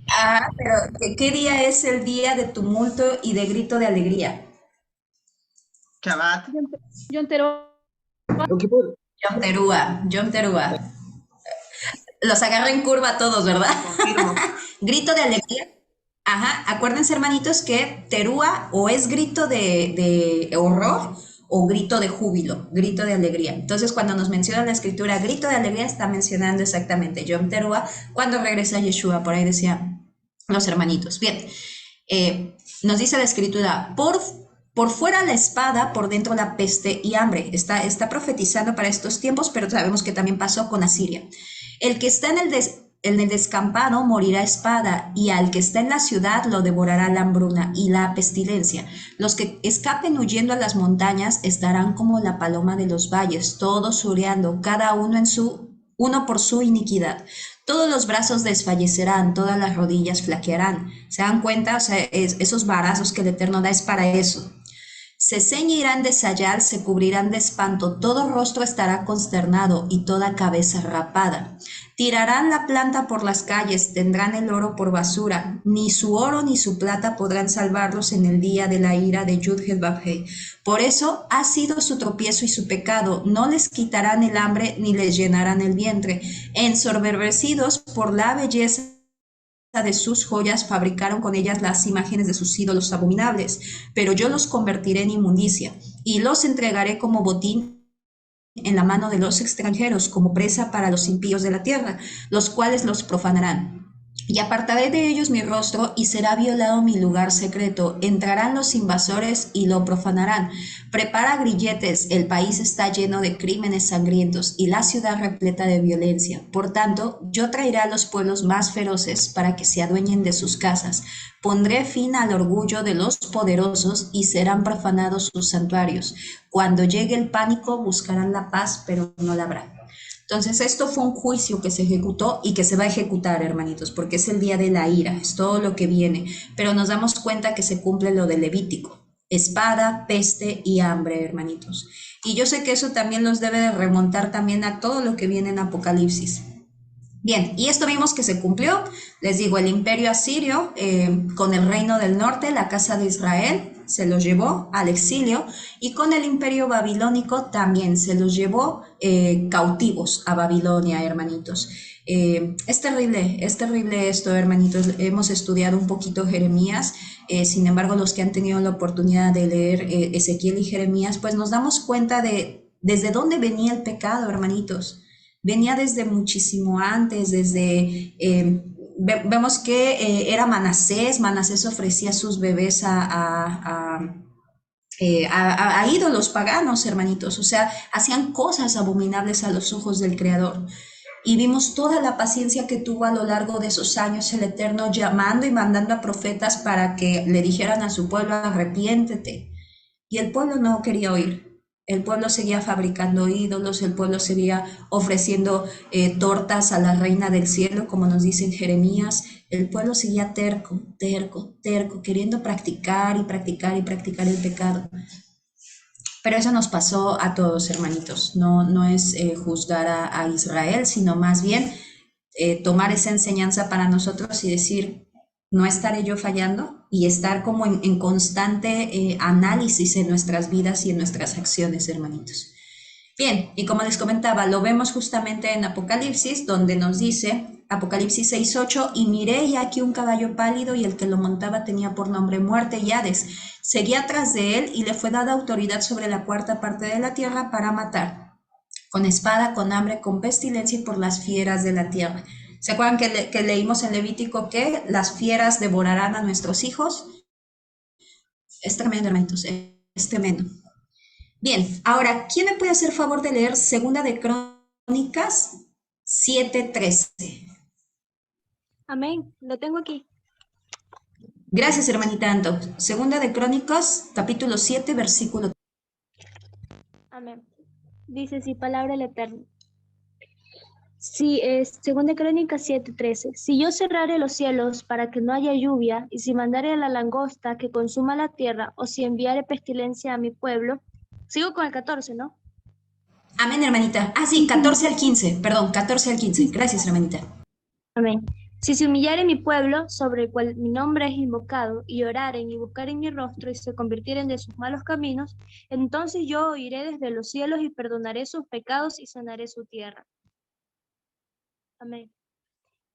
Ah, pero ¿qué día es el día de tumulto y de grito de alegría? Shabbat, Yom Teruah. Yom Kippur, Yom Teruah. Los agarra en curva a todos, ¿verdad? confirmo. Grito de alegría. Ajá, acuérdense, hermanitos, que Terúa o es grito de horror o grito de júbilo, grito de alegría. Entonces, cuando nos menciona la escritura grito de alegría, está mencionando exactamente Yom Teruah, cuando regresa Yeshua, por ahí decían los hermanitos. Bien, nos dice la escritura, por fuera la espada, por dentro la peste y hambre. Está profetizando para estos tiempos, pero sabemos que también pasó con Asiria. El que está en el descampado morirá a espada, y al que está en la ciudad lo devorará la hambruna y la pestilencia. Los que escapen huyendo a las montañas estarán como la paloma de los valles, todos hureando, cada uno por su iniquidad. Todos los brazos desfallecerán, todas las rodillas flaquearán. ¿Se dan cuenta? O sea, esos varazos que el Eterno da es para eso. Se ceñirán de sayal, se cubrirán de espanto, todo rostro estará consternado y toda cabeza rapada. Tirarán la planta por las calles, tendrán el oro por basura, ni su oro ni su plata podrán salvarlos en el día de la ira de Yud-Heh-Vav-Heh. Por eso ha sido su tropiezo y su pecado, no les quitarán el hambre ni les llenarán el vientre, ensoberbecidos por la belleza de sus joyas fabricaron con ellas las imágenes de sus ídolos abominables, pero yo los convertiré en inmundicia y los entregaré como botín en la mano de los extranjeros, como presa para los impíos de la tierra, los cuales los profanarán. Y apartaré de ellos mi rostro y será violado mi lugar secreto. Entrarán los invasores y lo profanarán. Prepara grilletes, el país está lleno de crímenes sangrientos y la ciudad repleta de violencia. Por tanto, yo traeré a los pueblos más feroces para que se adueñen de sus casas. Pondré fin al orgullo de los poderosos y serán profanados sus santuarios. Cuando llegue el pánico buscarán la paz, pero no la habrá. Entonces, esto fue un juicio que se ejecutó y que se va a ejecutar, hermanitos, porque es el día de la ira, es todo lo que viene. Pero nos damos cuenta que se cumple lo de Levítico: espada, peste y hambre, hermanitos. Y yo sé que eso también los debe de remontar también a todo lo que viene en Apocalipsis. Bien, y esto vimos que se cumplió. Les digo, el imperio asirio con el reino del norte, la casa de Israel, se los llevó al exilio, y con el imperio babilónico también se los llevó cautivos a Babilonia, hermanitos. Es terrible esto, hermanitos. Hemos estudiado un poquito Jeremías, sin embargo, los que han tenido la oportunidad de leer Ezequiel y Jeremías, pues nos damos cuenta de desde dónde venía el pecado, hermanitos. Venía desde muchísimo antes, vemos que era Manasés ofrecía sus bebés a ídolos paganos, hermanitos, o sea, hacían cosas abominables a los ojos del Creador. Y vimos toda la paciencia que tuvo a lo largo de esos años el Eterno, llamando y mandando a profetas para que le dijeran a su pueblo: arrepiéntete. Y el pueblo no quería oír. El pueblo seguía fabricando ídolos, el pueblo seguía ofreciendo tortas a la reina del cielo, como nos dice en Jeremías. El pueblo seguía terco, queriendo practicar y practicar y practicar el pecado. Pero eso nos pasó a todos, hermanitos. No es juzgar a Israel, sino más bien tomar esa enseñanza para nosotros y decir: ¿no estaré yo fallando? Y estar como en constante análisis en nuestras vidas y en nuestras acciones, hermanitos. Bien, y como les comentaba, lo vemos justamente en Apocalipsis, donde nos dice Apocalipsis 6:8, y miré y aquí un caballo pálido y el que lo montaba tenía por nombre Muerte y Hades. Seguía tras de él y le fue dada autoridad sobre la cuarta parte de la tierra para matar, con espada, con hambre, con pestilencia y por las fieras de la tierra. ¿Se acuerdan que leímos en Levítico que las fieras devorarán a nuestros hijos? Es tremendo, hermanitos, es tremendo. Bien, ahora, ¿quién me puede hacer favor de leer Segunda de Crónicas 7:13? Amén. Lo tengo aquí. Gracias, hermanita Anto. Segunda de Crónicas, capítulo 7, versículo. Amén. Dice así, palabra del Eterno. Si es segunda Crónicas 7:13. Si yo cerrare los cielos para que no haya lluvia, y si mandare a la langosta que consuma la tierra, o si enviare pestilencia a mi pueblo. Sigo con el 14, ¿no? Amén, hermanita. Ah, sí, 14 al 15. Perdón, 14 al 15. Gracias, hermanita. Amén. Si se humillare mi pueblo, sobre el cual mi nombre es invocado, y oraren y buscaren mi rostro, y se convirtieren de sus malos caminos, entonces yo oiré desde los cielos y perdonaré sus pecados y sanaré su tierra. Amén.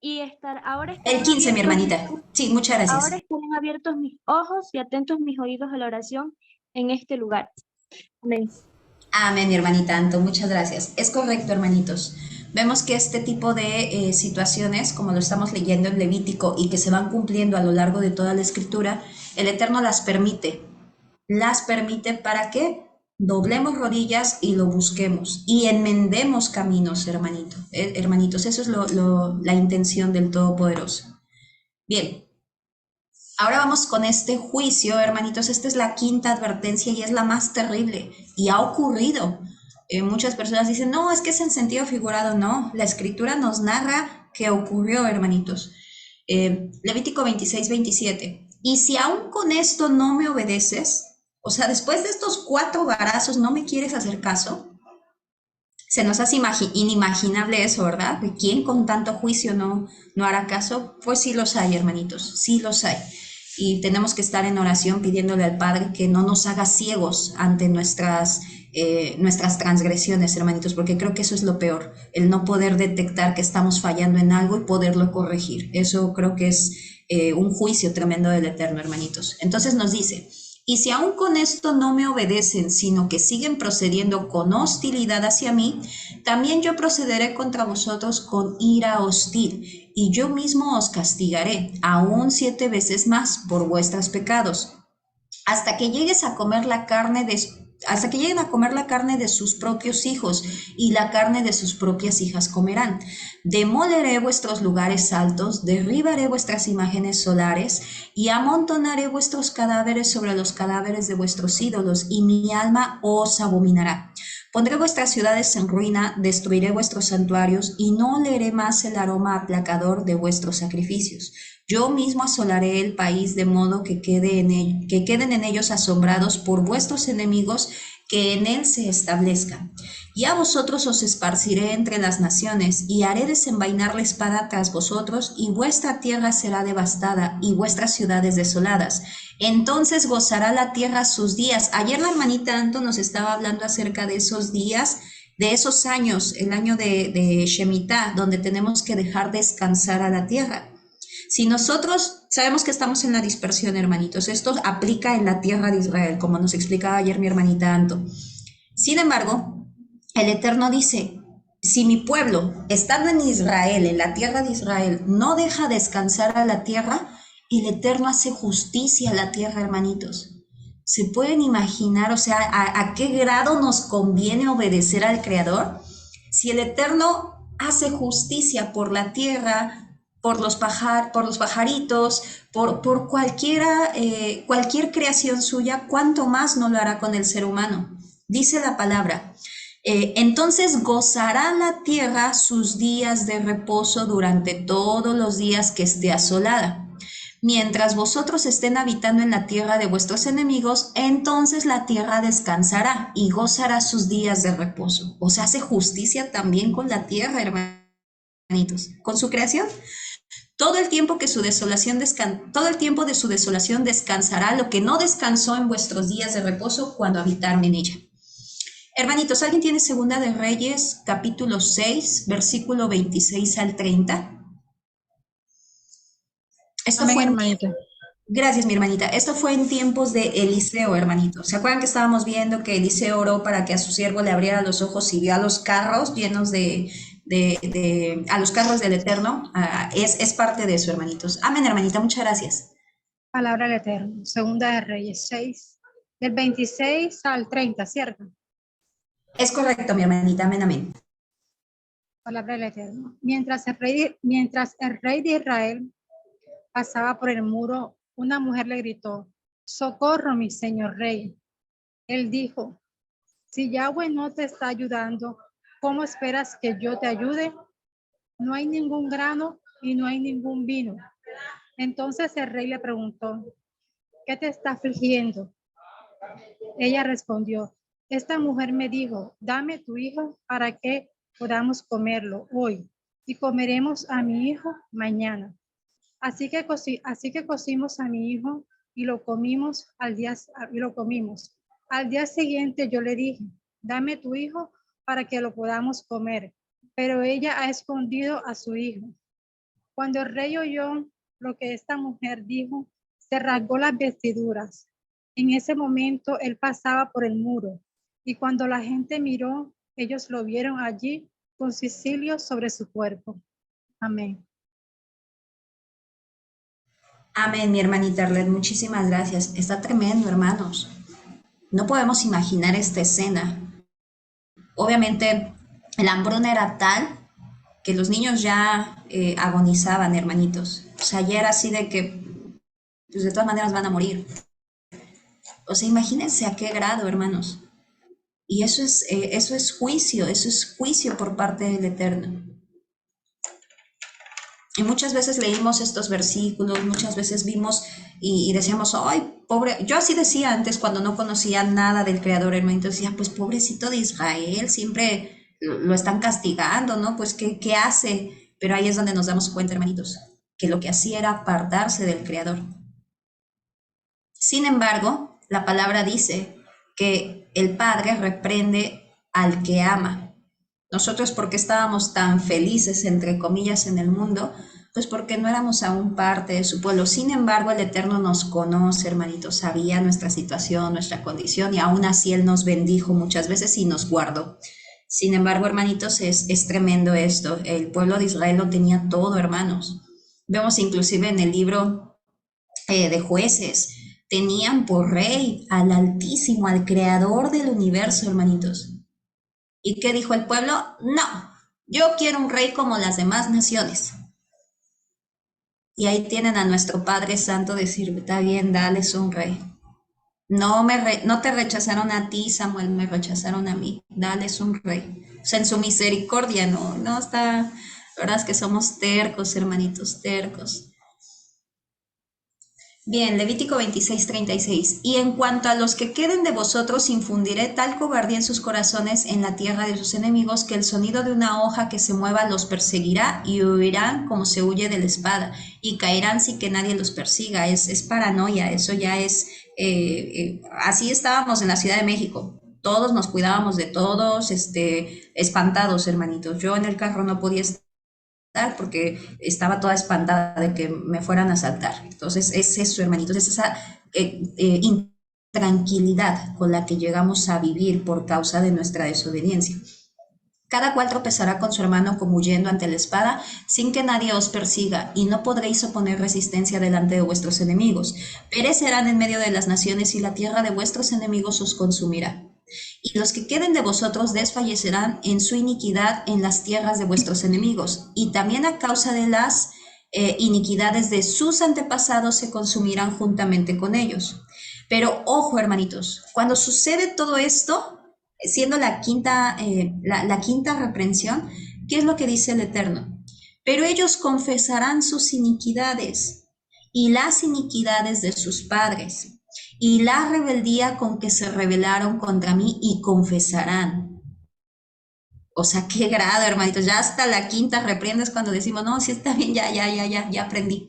Y ahora El estarán 15, mi abiertos, hermanita. Sí, muchas ahora gracias. estarán abiertos mis ojos y atentos mis oídos a la oración en este lugar. Amén. Amén, mi hermanita Anto. Muchas gracias. Es correcto, hermanitos. Vemos que este tipo de situaciones, como lo estamos leyendo en Levítico y que se van cumpliendo a lo largo de toda la escritura, el Eterno las permite. Las permite para que doblemos rodillas y lo busquemos y enmendemos caminos, hermanitos. Eso es la intención del Todopoderoso. Bien, ahora vamos con este juicio, hermanitos. Esta es la quinta advertencia y es la más terrible y ha ocurrido. Muchas personas dicen, no, es que es en sentido figurado. No, la escritura nos narra que ocurrió, hermanitos. Levítico 26:27. Y si aún con esto no me obedeces, o sea, después de estos 4 varazos no me quieres hacer caso, se nos hace inimaginable eso, ¿verdad? ¿De quién con tanto juicio no hará caso? Pues sí los hay, hermanitos, sí los hay. Y tenemos que estar en oración pidiéndole al Padre que no nos haga ciegos ante nuestras transgresiones, hermanitos, porque creo que eso es lo peor, el no poder detectar que estamos fallando en algo y poderlo corregir. Eso creo que es un juicio tremendo del Eterno, hermanitos. Entonces nos dice, y si aún con esto no me obedecen, sino que siguen procediendo con hostilidad hacia mí, también yo procederé contra vosotros con ira hostil, y yo mismo os castigaré, aún 7 veces más por vuestros pecados, hasta que llegues a comer la carne hasta que lleguen a comer la carne de sus propios hijos, y la carne de sus propias hijas comerán. Demoleré vuestros lugares altos, derribaré vuestras imágenes solares, y amontonaré vuestros cadáveres sobre los cadáveres de vuestros ídolos, y mi alma os abominará. Pondré vuestras ciudades en ruina, destruiré vuestros santuarios, y no oleré más el aroma aplacador de vuestros sacrificios. Yo mismo asolaré el país de modo que queden en ellos asombrados por vuestros enemigos, que en él se establezcan. Y a vosotros os esparciré entre las naciones, y haré desenvainar la espada tras vosotros, y vuestra tierra será devastada, y vuestras ciudades desoladas. Entonces gozará la tierra sus días. Ayer la hermanita Anto nos estaba hablando acerca de esos días, de esos años, el año de Shemitah, donde tenemos que dejar descansar a la tierra. Si nosotros sabemos que estamos en la dispersión, hermanitos, esto aplica en la tierra de Israel, como nos explicaba ayer mi hermanita Anto. Sin embargo, el Eterno dice, si mi pueblo, estando en Israel, en la tierra de Israel, no deja descansar a la tierra, el Eterno hace justicia a la tierra, hermanitos. ¿Se pueden imaginar, o sea, a qué grado nos conviene obedecer al Creador? Si el Eterno hace justicia por la tierra, por los pajaritos, por cualquier creación suya, ¿cuánto más no lo hará con el ser humano? Dice la palabra, entonces gozará la tierra sus días de reposo durante todos los días que esté asolada. Mientras vosotros estén habitando en la tierra de vuestros enemigos, entonces la tierra descansará y gozará sus días de reposo. O sea, hace justicia también con la tierra, hermanitos, con su creación. Todo el tiempo de su desolación descansará lo que no descansó en vuestros días de reposo cuando habitaron en ella. Hermanitos, ¿alguien tiene Segunda de Reyes, capítulo 6, versículo 26 al 30? Esto Amén, fue en hermanita. Gracias, mi hermanita. Esto fue en tiempos de Eliseo, hermanito. ¿Se acuerdan que estábamos viendo que Eliseo oró para que a su siervo le abriera los ojos y vio a los carros llenos a los carros del Eterno? Es parte de eso, hermanitos. Amén, hermanita. Muchas gracias. Palabra del Eterno. Segunda de Reyes 6, del 26 al 30, ¿cierto? Es correcto, mi hermanita. Amén, amén. Palabra del Eterno. Mientras el rey de Israel pasaba por el muro, una mujer le gritó: socorro, mi señor rey. Él dijo: si Yahweh no te está ayudando, ¿cómo esperas que yo te ayude? No hay ningún grano y no hay ningún vino. Entonces el rey le preguntó: ¿qué te está afligiendo? Ella respondió: esta mujer me dijo, dame tu hijo para que podamos comerlo hoy y comeremos a mi hijo mañana. Así que cocimos a mi hijo y lo comimos. Al día siguiente yo le dije: dame tu hijo para que lo podamos comer. Pero ella ha escondido a su hijo. Cuando el rey oyó lo que esta mujer dijo, se rasgó las vestiduras. En ese momento él pasaba por el muro, y cuando la gente miró, ellos lo vieron allí con cisilio sobre su cuerpo. Amén. Amén, mi hermanita Arlet. Muchísimas gracias. Está tremendo, hermanos. No podemos imaginar esta escena. Obviamente, la hambruna era tal que los niños ya agonizaban, hermanitos. O sea, ya era así de que, pues de todas maneras van a morir. O sea, imagínense a qué grado, hermanos. Y eso es juicio por parte del Eterno. Y muchas veces leímos estos versículos, muchas veces vimos y decíamos, ay, pobre, yo así decía antes cuando no conocía nada del Creador, hermanito, decía, pues pobrecito de Israel, siempre lo están castigando, ¿no? Pues, ¿qué hace? Pero ahí es donde nos damos cuenta, hermanitos, que lo que hacía era apartarse del Creador. Sin embargo, la palabra dice que el Padre reprende al que ama. Nosotros, ¿por qué estábamos tan felices, entre comillas, en el mundo? Pues porque no éramos aún parte de su pueblo. Sin embargo, el Eterno nos conoce, hermanitos, sabía nuestra situación, nuestra condición, y aún así Él nos bendijo muchas veces y nos guardó. Sin embargo, hermanitos, es tremendo esto. El pueblo de Israel lo tenía todo, hermanos. Vemos inclusive en el libro de Jueces, tenían por rey al Altísimo, al Creador del universo, hermanitos. ¿Y qué dijo el pueblo? No, yo quiero un rey como las demás naciones. Y ahí tienen a nuestro Padre Santo decir, está bien, dales un rey. No te rechazaron a ti, Samuel, me rechazaron a mí. Dales un rey. O sea, en su misericordia, no está. La verdad es que somos tercos, hermanitos, tercos. Bien, Levítico 26:36. Y en cuanto a los que queden de vosotros, infundiré tal cobardía en sus corazones en la tierra de sus enemigos, que el sonido de una hoja que se mueva los perseguirá, y huirán como se huye de la espada, y caerán sin que nadie los persiga. Es paranoia, eso ya es... así estábamos en la Ciudad de México. Todos nos cuidábamos de todos, espantados, hermanitos. Yo en el carro no podía estar porque estaba toda espantada de que me fueran a asaltar. Entonces es eso, hermanitos, es esa intranquilidad con la que llegamos a vivir por causa de nuestra desobediencia. Cada cual tropezará con su hermano como huyendo ante la espada, sin que nadie os persiga, y no podréis oponer resistencia delante de vuestros enemigos. Perecerán en medio de las naciones, y la tierra de vuestros enemigos os consumirá. Y los que queden de vosotros desfallecerán en su iniquidad en las tierras de vuestros enemigos, y también a causa de las iniquidades de sus antepasados se consumirán juntamente con ellos. Pero ojo, hermanitos, cuando sucede todo esto, siendo la quinta reprensión, ¿qué es lo que dice el Eterno? Pero ellos confesarán sus iniquidades y las iniquidades de sus padres, y la rebeldía con que se rebelaron contra mí, y confesarán. O sea, qué grado, hermanitos, ya hasta la quinta reprienda es cuando decimos, no, sí está bien, ya aprendí.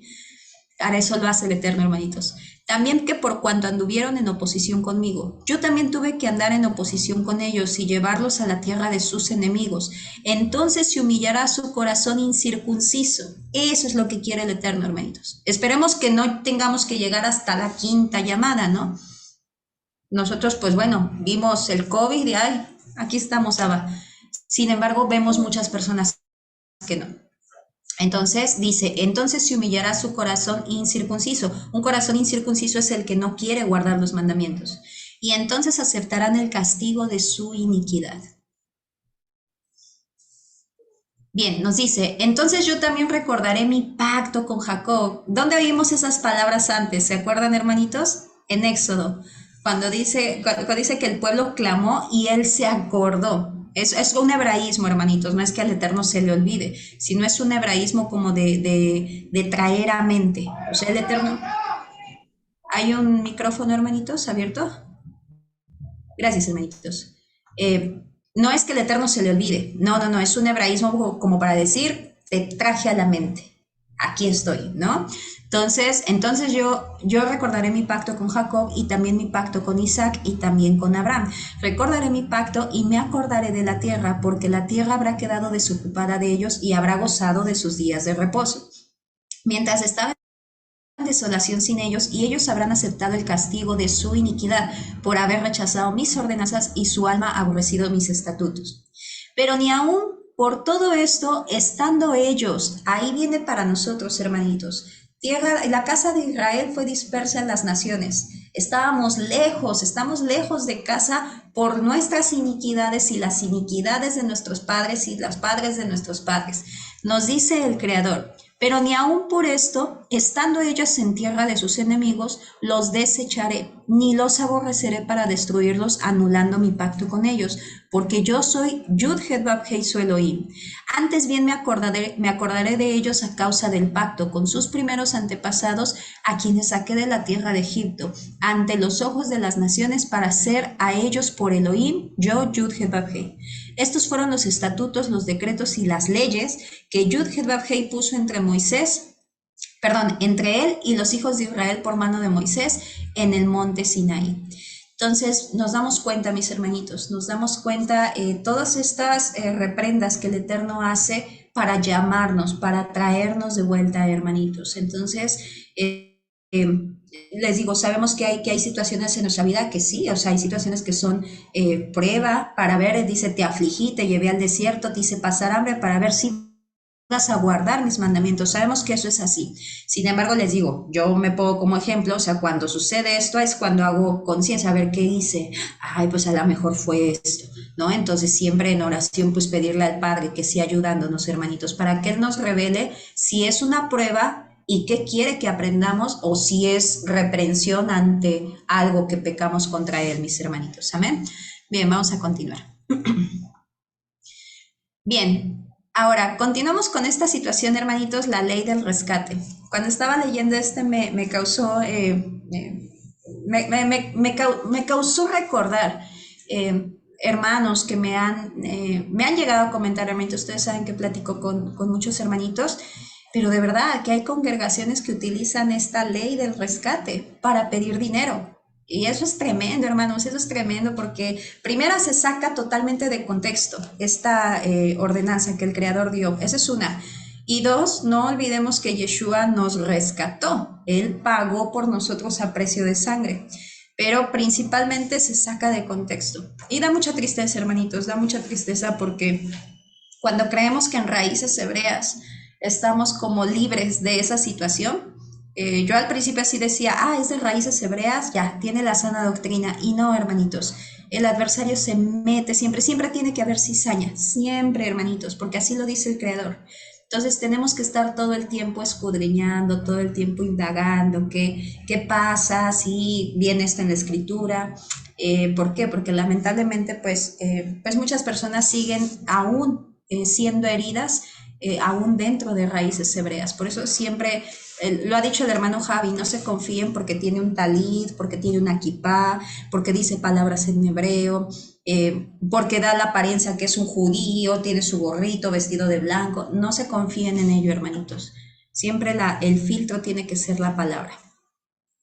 Para eso lo hace el Eterno, hermanitos. También que por cuanto anduvieron en oposición conmigo, yo también tuve que andar en oposición con ellos y llevarlos a la tierra de sus enemigos. Entonces se humillará su corazón incircunciso. Eso es lo que quiere el Eterno, hermanitos. Esperemos que no tengamos que llegar hasta la quinta llamada, ¿no? Nosotros, pues bueno, vimos el COVID y ay, aquí estamos, Abba. Sin embargo, vemos muchas personas que no. Entonces dice, entonces se humillará su corazón incircunciso. Un corazón incircunciso es el que no quiere guardar los mandamientos. Y entonces aceptarán el castigo de su iniquidad. Bien, nos dice, entonces yo también recordaré mi pacto con Jacob. ¿Dónde oímos esas palabras antes? ¿Se acuerdan, hermanitos? En Éxodo, cuando dice que el pueblo clamó y él se acordó. Es un hebraísmo, hermanitos, no es que al Eterno se le olvide, sino es un hebraísmo como de traer a mente. O sea, el Eterno... ¿Hay un micrófono, hermanitos, abierto? Gracias, hermanitos. No es que el Eterno se le olvide, no, es un hebraísmo como para decir, te traje a la mente, aquí estoy, ¿no? Entonces yo recordaré mi pacto con Jacob y también mi pacto con Isaac y también con Abraham. Recordaré mi pacto y me acordaré de la tierra, porque la tierra habrá quedado desocupada de ellos y habrá gozado de sus días de reposo. Mientras estaba en desolación sin ellos, y ellos habrán aceptado el castigo de su iniquidad por haber rechazado mis ordenanzas y su alma aborrecido mis estatutos. Pero ni aún por todo esto, estando ellos, ahí viene para nosotros, hermanitos, la casa de Israel fue dispersa en las naciones. Estamos lejos de casa por nuestras iniquidades y las iniquidades de nuestros padres y los padres de nuestros padres. Nos dice el Creador, pero ni aun por esto, estando ellos en tierra de sus enemigos, los desecharé, ni los aborreceré para destruirlos, anulando mi pacto con ellos, porque yo soy Yud-Het-Vav-Hei su Elohim. Antes bien me acordaré de ellos a causa del pacto con sus primeros antepasados, a quienes saqué de la tierra de Egipto, ante los ojos de las naciones, para ser a ellos por Elohim, yo Yud-Het-Vav-Hei. Estos fueron los estatutos, los decretos y las leyes que Yud-Het-Vav-Hei puso entre él y los hijos de Israel por mano de Moisés en el monte Sinaí. Entonces nos damos cuenta, mis hermanitos, todas estas reprendas que el Eterno hace para llamarnos, para traernos de vuelta, hermanitos. Entonces, les digo, sabemos que hay situaciones en nuestra vida que sí, o sea, hay situaciones que son prueba para ver, dice, te afligí, te llevé al desierto, te hice pasar hambre para ver si vas a guardar mis mandamientos. Sabemos que eso es así. Sin embargo, les digo, yo me pongo como ejemplo, o sea, cuando sucede esto es cuando hago conciencia, a ver qué hice. Ay, pues a lo mejor fue esto, ¿no? Entonces siempre en oración, pues pedirle al Padre que siga ayudándonos, hermanitos, para que Él nos revele si es una prueba y qué quiere que aprendamos o si es reprensión ante algo que pecamos contra Él, mis hermanitos. Amén. Bien, vamos a continuar. Bien. Ahora, continuamos con esta situación, hermanitos, la ley del rescate. Cuando estaba leyendo me causó, me causó recordar hermanos que me han llegado a comentar, hermanitos, ustedes saben que platico con muchos hermanitos, pero de verdad que hay congregaciones que utilizan esta ley del rescate para pedir dinero. Y eso es tremendo, hermanos, eso es tremendo porque primero se saca totalmente de contexto esta ordenanza que el Creador dio, esa es una. Y dos, no olvidemos que Yeshua nos rescató, Él pagó por nosotros a precio de sangre, pero principalmente se saca de contexto. Y da mucha tristeza, hermanitos, da mucha tristeza porque cuando creemos que en raíces hebreas estamos como libres de esa situación, yo al principio así decía, es de raíces hebreas, ya, tiene la sana doctrina. Y no, hermanitos, el adversario se mete, siempre tiene que haber cizaña, siempre, hermanitos, porque así lo dice el Creador. Entonces tenemos que estar todo el tiempo escudriñando, todo el tiempo indagando, qué pasa, si viene esto en la Escritura. ¿Por qué? Porque lamentablemente, pues muchas personas siguen aún siendo heridas, aún dentro de raíces hebreas. Por eso siempre... lo ha dicho el hermano Javi, no se confíen porque tiene un talit, porque tiene una kipá, porque dice palabras en hebreo, porque da la apariencia que es un judío, tiene su gorrito, vestido de blanco. No se confíen en ello, hermanitos. Siempre el filtro tiene que ser la palabra.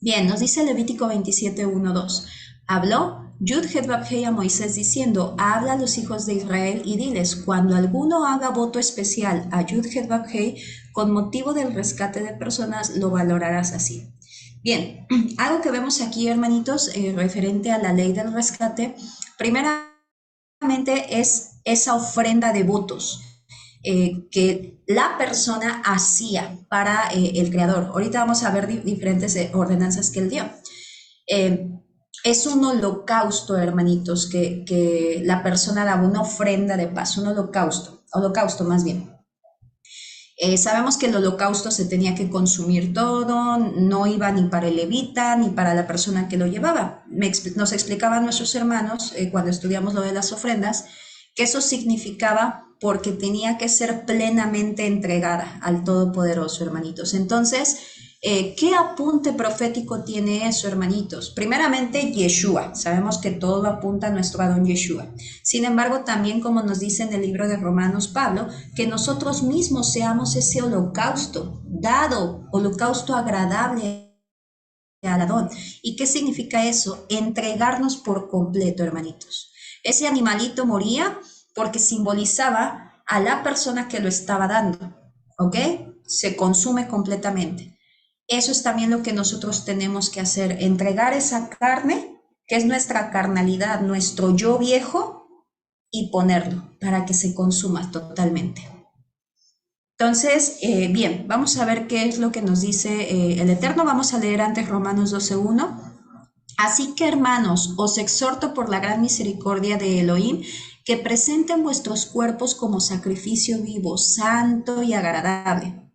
Bien, nos dice Levítico 27, 1, 2. Habló Yud-Het-Vab-Hei a Moisés diciendo, habla a los hijos de Israel y diles, cuando alguno haga voto especial a Yud-Het-Vab-Hei con motivo del rescate de personas, lo valorarás así. Bien, algo que vemos aquí, hermanitos, referente a la ley del rescate, primeramente es esa ofrenda de votos que la persona hacía para el creador. Ahorita vamos a ver diferentes ordenanzas que él dio. Es un holocausto, hermanitos, que la persona daba, una ofrenda de paz, un holocausto más bien. Sabemos que el holocausto se tenía que consumir todo, no iba ni para el levita ni para la persona que lo llevaba. Nos explicaban nuestros hermanos cuando estudiamos lo de las ofrendas, que eso significaba porque tenía que ser plenamente entregada al Todopoderoso, hermanitos. Entonces, ¿qué apunte profético tiene eso, hermanitos? Primeramente, Yeshua. Sabemos que todo apunta a nuestro Adón Yeshua. Sin embargo, también, como nos dice en el libro de Romanos Pablo, que nosotros mismos seamos ese holocausto, holocausto agradable al Adón. ¿Y qué significa eso? Entregarnos por completo, hermanitos. Ese animalito moría porque simbolizaba a la persona que lo estaba dando, ¿ok? Se consume completamente. Eso es también lo que nosotros tenemos que hacer, entregar esa carne, que es nuestra carnalidad, nuestro yo viejo, y ponerlo para que se consuma totalmente. Entonces, bien, vamos a ver qué es lo que nos dice el Eterno. Vamos a leer antes Romanos 12:1. Así que, hermanos, os exhorto por la gran misericordia de Elohim, que presenten vuestros cuerpos como sacrificio vivo, santo y agradable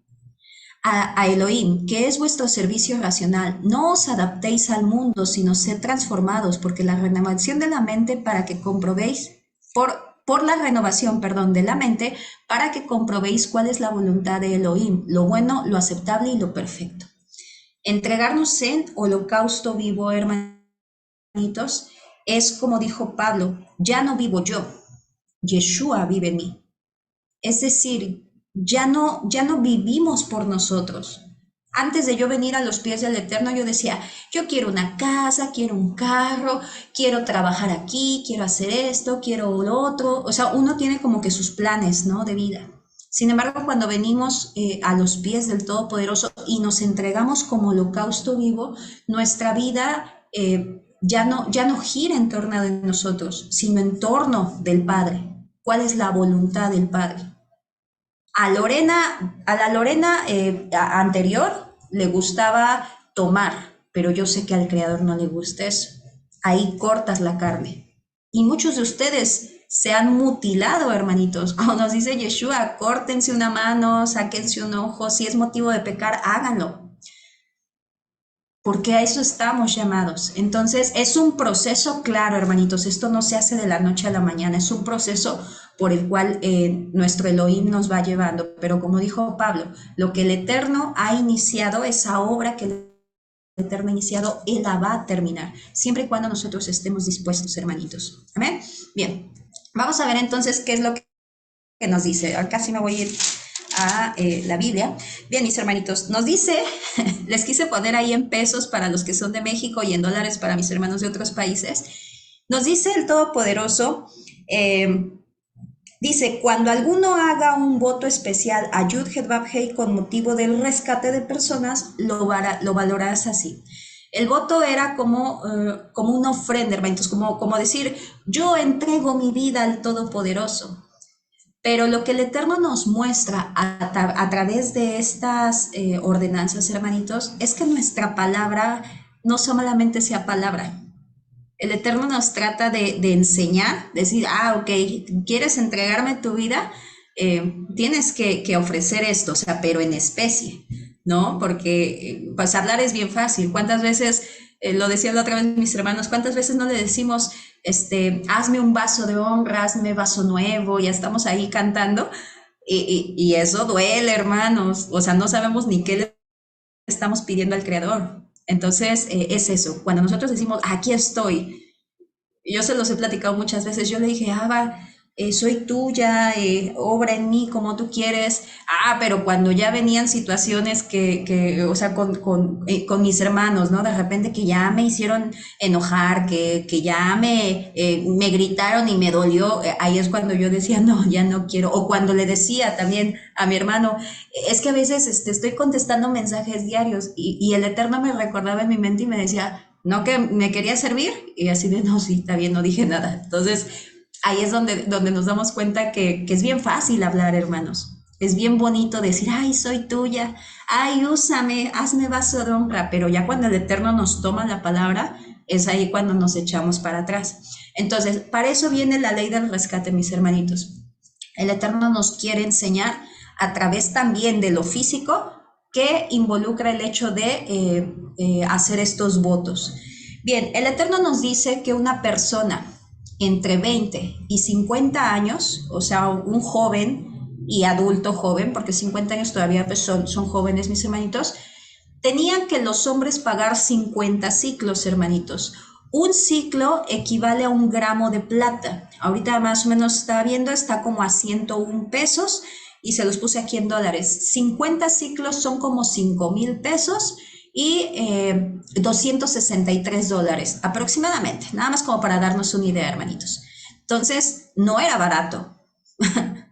a Elohim, que es vuestro servicio racional. No os adaptéis al mundo, sino sed transformados, porque la renovación de la mente para que comprobéis, por la renovación, de la mente, para que comprobéis cuál es la voluntad de Elohim, lo bueno, lo aceptable y lo perfecto. Entregarnos en holocausto vivo, hermanitos, es como dijo Pablo, ya no vivo yo, Yeshua vive en mí. Es decir, ya no vivimos por nosotros. Antes de yo venir a los pies del Eterno, yo decía, yo quiero una casa, quiero un carro, quiero trabajar aquí, quiero hacer esto, quiero lo otro. O sea, uno tiene como que sus planes, ¿no?, de vida. Sin embargo, cuando venimos a los pies del Todopoderoso y nos entregamos como holocausto vivo, nuestra vida ya no gira en torno de nosotros, sino en torno del Padre. ¿Cuál es la voluntad del Padre? A la Lorena anterior le gustaba tomar, pero yo sé que al Creador no le gusta eso. Ahí cortas la carne. Y muchos de ustedes se han mutilado, hermanitos. Como nos dice Yeshua, córtense una mano, sáquense un ojo. Si es motivo de pecar, háganlo. Porque a eso estamos llamados. Entonces, es un proceso claro, hermanitos. Esto no se hace de la noche a la mañana. Es un proceso por el cual nuestro Elohim nos va llevando. Pero como dijo Pablo, lo que el Eterno ha iniciado, esa obra que el Eterno ha iniciado, Él la va a terminar. Siempre y cuando nosotros estemos dispuestos, hermanitos. Amén. Bien, vamos a ver entonces qué es lo que nos dice. Acá sí me voy a ir a la Biblia. Bien, mis hermanitos, nos dice, les quise poner ahí en pesos para los que son de México y en dólares para mis hermanos de otros países. Nos dice el Todopoderoso, dice, cuando alguno haga un voto especial a Yud-Het-Vab-Hei con motivo del rescate de personas, lo valorarás así. El voto era como una ofrenda, hermanitos, como decir, yo entrego mi vida al Todopoderoso. Pero lo que el Eterno nos muestra a través de estas ordenanzas, hermanitos, es que nuestra palabra no solamente sea palabra. El Eterno nos trata de enseñar, decir, ok, ¿quieres entregarme tu vida? Tienes que ofrecer esto, o sea, pero en especie, ¿no? Porque pues hablar es bien fácil. ¿Cuántas veces, lo decía la otra vez mis hermanos, cuántas veces no le decimos, hazme un vaso de honra, hazme vaso nuevo, ya estamos ahí cantando, y eso duele, hermanos, o sea, no sabemos ni qué le estamos pidiendo al Creador. Entonces, es eso, cuando nosotros decimos, aquí estoy, yo se los he platicado muchas veces, yo le dije, Abba, soy tuya, obra en mí como tú quieres. Pero cuando ya venían situaciones o sea, con mis hermanos, ¿no? De repente que ya me hicieron enojar, que ya me gritaron y me dolió, ahí es cuando yo decía, no, ya no quiero. O cuando le decía también a mi hermano, es que a veces estoy contestando mensajes diarios y el Eterno me recordaba en mi mente y me decía, no, que me quería servir, y así de, no, sí, está bien, no dije nada. Entonces, ahí es donde nos damos cuenta que es bien fácil hablar, hermanos. Es bien bonito decir, ay, soy tuya, ay, úsame, hazme vaso de honra, pero ya cuando el Eterno nos toma la palabra, es ahí cuando nos echamos para atrás. Entonces, para eso viene la ley del rescate, mis hermanitos. El Eterno nos quiere enseñar a través también de lo físico que involucra el hecho de hacer estos votos. Bien, el Eterno nos dice que una persona entre 20 y 50 años, o sea, un joven y adulto joven, porque 50 años todavía pues son jóvenes, mis hermanitos, tenían que los hombres pagar 50 ciclos, hermanitos. Un ciclo equivale a 1 gramo de plata. Ahorita más o menos estaba viendo, está como a 101 pesos y se los puse aquí en dólares. 50 ciclos son como 5,000 pesos y $263 aproximadamente, nada más como para darnos una idea, hermanitos. Entonces, no era barato.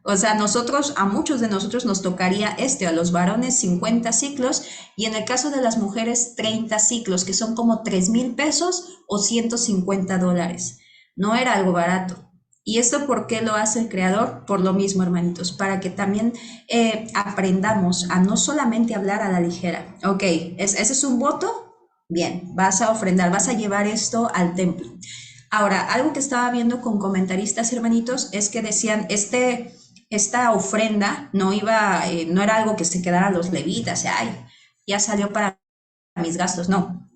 O sea, a muchos de nosotros nos tocaría a los varones 50 ciclos y en el caso de las mujeres 30 ciclos, que son como 3,000 pesos o $150. No era algo barato. ¿Y esto por qué lo hace el Creador? Por lo mismo, hermanitos, para que también aprendamos a no solamente hablar a la ligera. Ok, ese es un voto, bien, vas a ofrendar, vas a llevar esto al templo. Ahora, algo que estaba viendo con comentaristas, hermanitos, es que decían, esta ofrenda no era algo que se quedara a los levitas, ay, ya salió para mis gastos, no.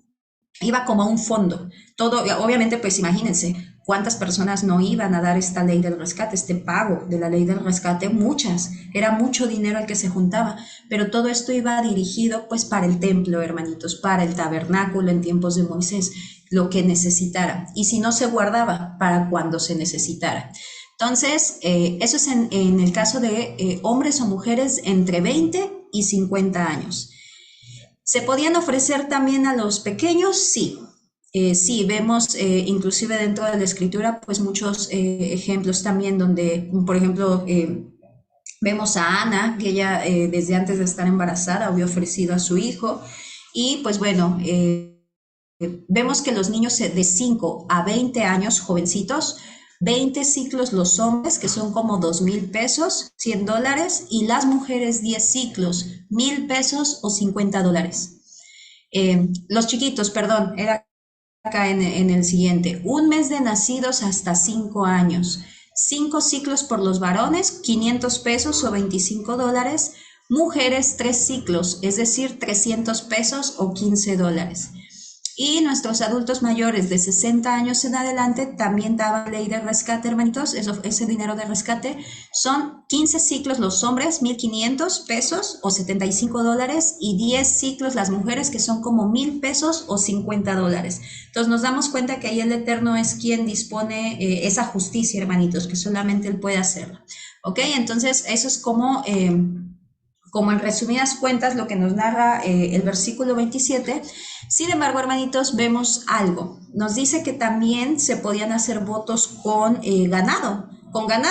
Iba como a un fondo. Todo, obviamente, pues imagínense cuántas personas no iban a dar esta ley del rescate, este pago de la ley del rescate, muchas, era mucho dinero el que se juntaba, pero todo esto iba dirigido pues para el templo, hermanitos, para el tabernáculo en tiempos de Moisés, lo que necesitara, y si no se guardaba para cuando se necesitara. Entonces, eso es en el caso de hombres o mujeres entre 20 y 50 años. ¿Se podían ofrecer también a los pequeños? Sí. Sí, vemos inclusive dentro de la escritura pues muchos ejemplos también donde, por ejemplo, vemos a Ana, que ella desde antes de estar embarazada había ofrecido a su hijo y pues bueno, vemos que los niños de 5 a 20 años, jovencitos, 20 ciclos los hombres, que son como 2,000 pesos, $100, y las mujeres 10 ciclos, 1,000 pesos o $50. Los chiquitos, perdón, era acá en el siguiente, 1 mes de nacidos hasta 5 años, 5 ciclos por los varones, 500 pesos o $25, mujeres 3 ciclos, es decir, 300 pesos o $15. Y nuestros adultos mayores de 60 años en adelante también daban ley de rescate, hermanitos, ese dinero de rescate. Son 15 ciclos los hombres, 1,500 pesos o $75, y 10 ciclos las mujeres, que son como 1,000 pesos o $50. Entonces nos damos cuenta que ahí el Eterno es quien dispone esa justicia, hermanitos, que solamente Él puede hacerla. ¿Ok? Entonces eso es como en resumidas cuentas lo que nos narra el versículo 27. Sin embargo, hermanitos, vemos algo. Nos dice que también se podían hacer votos con ganado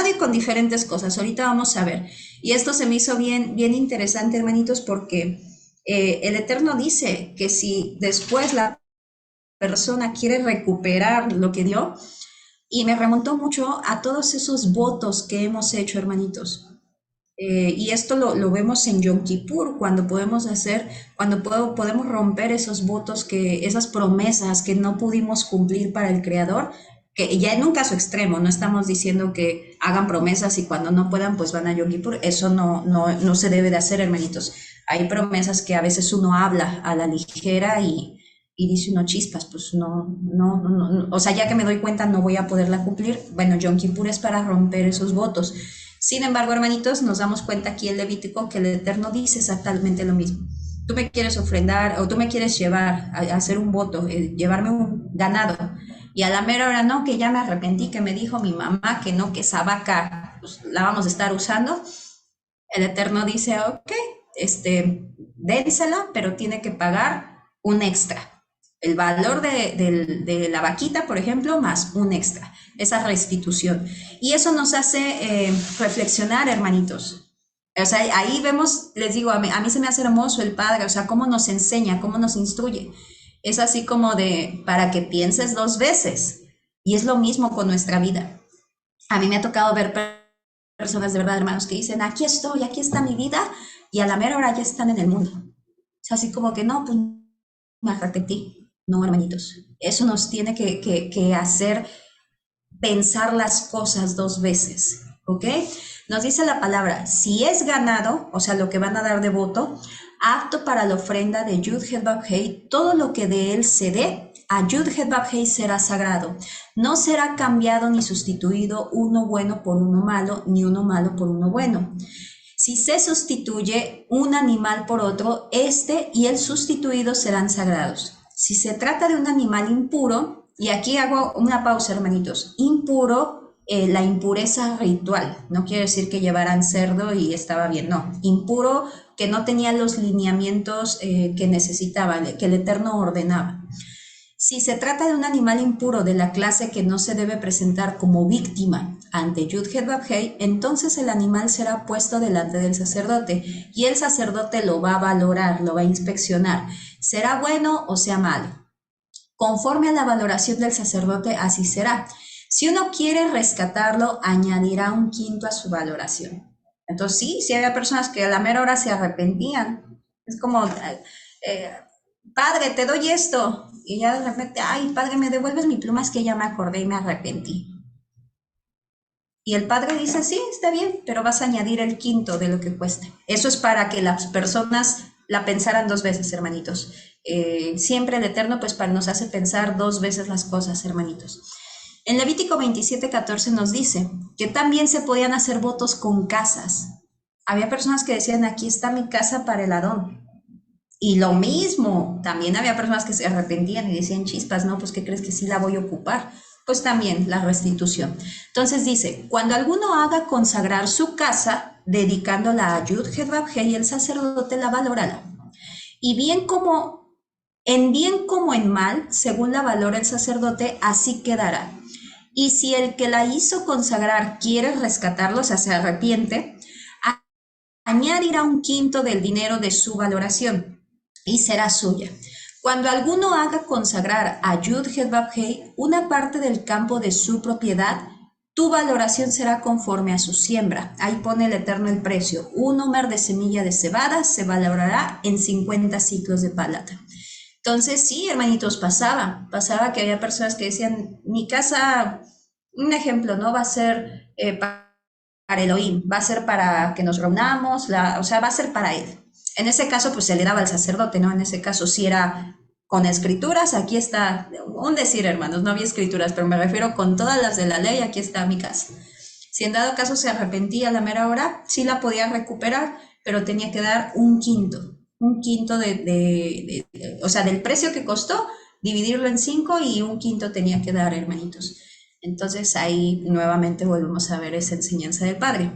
y con diferentes cosas. Ahorita vamos a ver. Y esto se me hizo bien interesante, hermanitos, porque el Eterno dice que si después la persona quiere recuperar lo que dio, y me remontó mucho a todos esos votos que hemos hecho, hermanitos. Y esto lo vemos en Yom Kippur, cuando podemos romper esos votos, esas promesas que no pudimos cumplir para el Creador, que ya en un caso extremo, no estamos diciendo que hagan promesas y cuando no puedan pues van a Yom Kippur, eso no se debe de hacer, hermanitos. Hay promesas que a veces uno habla a la ligera y dice uno, chispas, pues no, o sea, ya que me doy cuenta no voy a poderla cumplir. Bueno, Yom Kippur es para romper esos votos. Sin embargo, hermanitos, nos damos cuenta aquí en Levítico que el Eterno dice exactamente lo mismo. Tú me quieres ofrendar o tú me quieres llevar a hacer un voto, llevarme un ganado, Y a la mera hora no, que ya me arrepentí, que me dijo mi mamá que no, que esa vaca pues, la vamos a estar usando. El Eterno dice, ok, dénsela, pero tiene que pagar un extra. El valor de la vaquita, por ejemplo, más un extra, esa restitución. Y eso nos hace reflexionar, hermanitos. O sea, ahí vemos, les digo, a mí se me hace hermoso el Padre, o sea, cómo nos enseña, cómo nos instruye. Es así como de, para que pienses dos veces. Y es lo mismo con nuestra vida. A mí me ha tocado ver personas de verdad, hermanos, que dicen, aquí estoy, aquí está mi vida, y a la mera hora ya están en el mundo. O sea, así como que no, pues me arrepentí. No, hermanitos, eso nos tiene que hacer pensar las cosas dos veces, ¿ok? Nos dice la palabra, si es ganado, o sea, lo que van a dar de voto, apto para la ofrenda de Yud-Heh-Vav-Heh, todo lo que de él se dé, a Yud-Heh-Vav-Heh será sagrado. No será cambiado ni sustituido uno bueno por uno malo, ni uno malo por uno bueno. Si se sustituye un animal por otro, este y el sustituido serán sagrados. Si se trata de un animal impuro, y aquí hago una pausa, hermanitos, impuro, la impureza ritual, no quiere decir que llevaran cerdo y estaba bien, no, impuro que no tenía los lineamientos que necesitaba, que el Eterno ordenaba. Si se trata de un animal impuro de la clase que no se debe presentar como víctima ante Yud-Heh-Vav-Heh, entonces el animal será puesto delante del sacerdote y el sacerdote lo va a valorar, lo va a inspeccionar. ¿Será bueno o sea malo? Conforme a la valoración del sacerdote, así será. Si uno quiere rescatarlo, añadirá un quinto a su valoración. Entonces sí, si había personas que a la mera hora se arrepentían. Es como, padre, te doy esto. Y ya de repente, ay, padre, ¿me devuelves mi pluma? Es que ya me acordé y me arrepentí. Y el padre dice, sí, está bien, pero vas a añadir el quinto de lo que cueste. Eso es para que las personas la pensaran dos veces, hermanitos. Siempre el Eterno pues nos hace pensar dos veces las cosas, hermanitos. En Levítico 27:14 nos dice que también se podían hacer votos con casas. Había personas que decían, aquí está mi casa para el Adón. Y lo mismo, también había personas que se arrepentían y decían, chispas, no, pues ¿qué crees que sí la voy a ocupar? Pues también la restitución. Entonces dice, cuando alguno haga consagrar su casa, dedicándola a Yud-Heh-Vav-Heh, y el sacerdote la valorará. Y bien como en mal, según la valora el sacerdote, así quedará. Y si el que la hizo consagrar quiere rescatarlo, o sea, se arrepiente, añadirá un quinto del dinero de su valoración y será suya. Cuando alguno haga consagrar a Yud-Heh-Vav-Heh una parte del campo de su propiedad, tu valoración será conforme a su siembra. Ahí pone el Eterno el precio. Un homer de semilla de cebada se valorará en 50 ciclos de plata. Entonces, sí, hermanitos, pasaba que había personas que decían, mi casa, un ejemplo, ¿no? Va a ser para Elohim, va a ser para que nos reunamos, o sea, va a ser para él. En ese caso, pues se le daba al sacerdote, ¿no? En ese caso, si era con escrituras, aquí está, un decir, hermanos, no había escrituras, pero me refiero con todas las de la ley, aquí está mi casa. Si en dado caso se arrepentía a la mera hora, sí la podía recuperar, pero tenía que dar un quinto o sea, del precio que costó, dividirlo en 5 y un quinto tenía que dar, hermanitos. Entonces ahí nuevamente volvemos a ver esa enseñanza del Padre.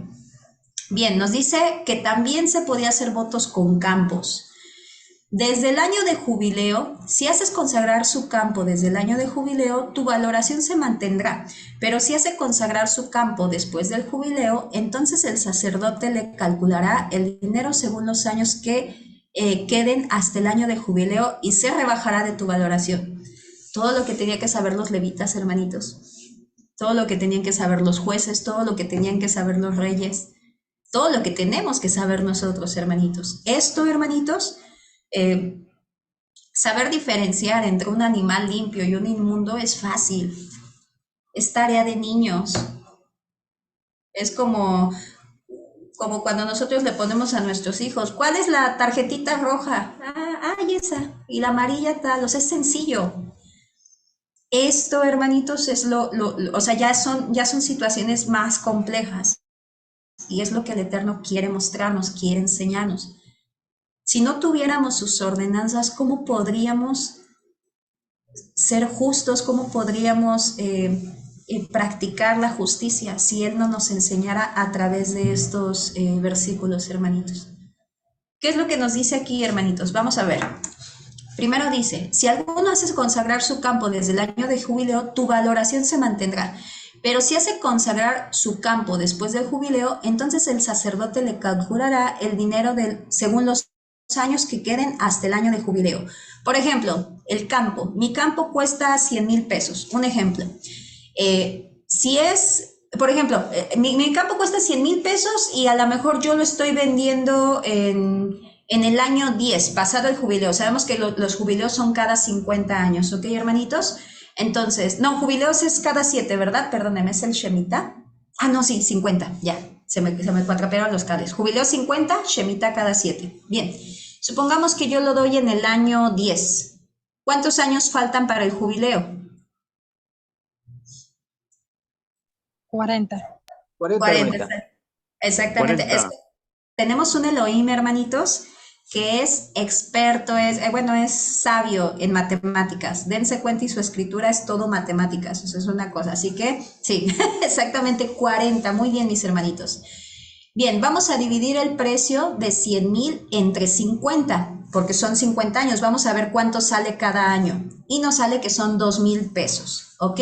Bien, nos dice que también se podía hacer votos con campos. Desde el año de jubileo, si haces consagrar su campo desde el año de jubileo, tu valoración se mantendrá, pero si hace consagrar su campo después del jubileo, entonces el sacerdote le calculará el dinero según los años que queden hasta el año de jubileo y se rebajará de tu valoración. Todo lo que tenía que saber los levitas, hermanitos, todo lo que tenían que saber los jueces, todo lo que tenían que saber los reyes, todo lo que tenemos que saber nosotros, hermanitos. Esto, hermanitos, saber diferenciar entre un animal limpio y un inmundo es fácil. Es tarea de niños. Es como cuando nosotros le ponemos a nuestros hijos, ¿cuál es la tarjetita roja? Esa. Y la amarilla tal, o sea, es sencillo. Esto, hermanitos, es o sea, ya son situaciones más complejas. Y es lo que el Eterno quiere mostrarnos, quiere enseñarnos. Si no tuviéramos sus ordenanzas, ¿cómo podríamos ser justos, cómo podríamos practicar la justicia si Él no nos enseñara a través de estos versículos, hermanitos. ¿Qué es lo que nos dice aquí, hermanitos? Vamos a ver. Primero dice, si alguno hace consagrar su campo desde el año de jubileo, tu valoración se mantendrá. Pero si hace consagrar su campo después del jubileo, entonces el sacerdote le calculará el dinero según los años que queden hasta el año de jubileo. Por ejemplo, el campo. Mi campo cuesta 100,000 pesos. Un ejemplo. Si es, por ejemplo, mi campo cuesta 100,000 pesos y a lo mejor yo lo estoy vendiendo en el año 10, pasado el jubileo. Sabemos que los jubileos son cada 50 años, ¿ok, hermanitos? Entonces, no, jubileos es cada 7, ¿verdad? Perdóneme, ¿es el Shemitah? Ah, no, sí, 50, ya, se me cuatrapearon los cables. Jubileo 50, Shemitah cada 7. Bien, supongamos que yo lo doy en el año 10. ¿Cuántos años faltan para el jubileo? 40. 40. Exactamente. 40. Tenemos un Elohim, hermanitos, que es experto, es sabio en matemáticas. Dense cuenta y su escritura es todo matemáticas, eso es una cosa. Así que, sí, exactamente 40. Muy bien, mis hermanitos. Bien, vamos a dividir el precio de 100,000 entre 50, porque son 50 años. Vamos a ver cuánto sale cada año. Y nos sale que son 2,000 pesos, ¿ok?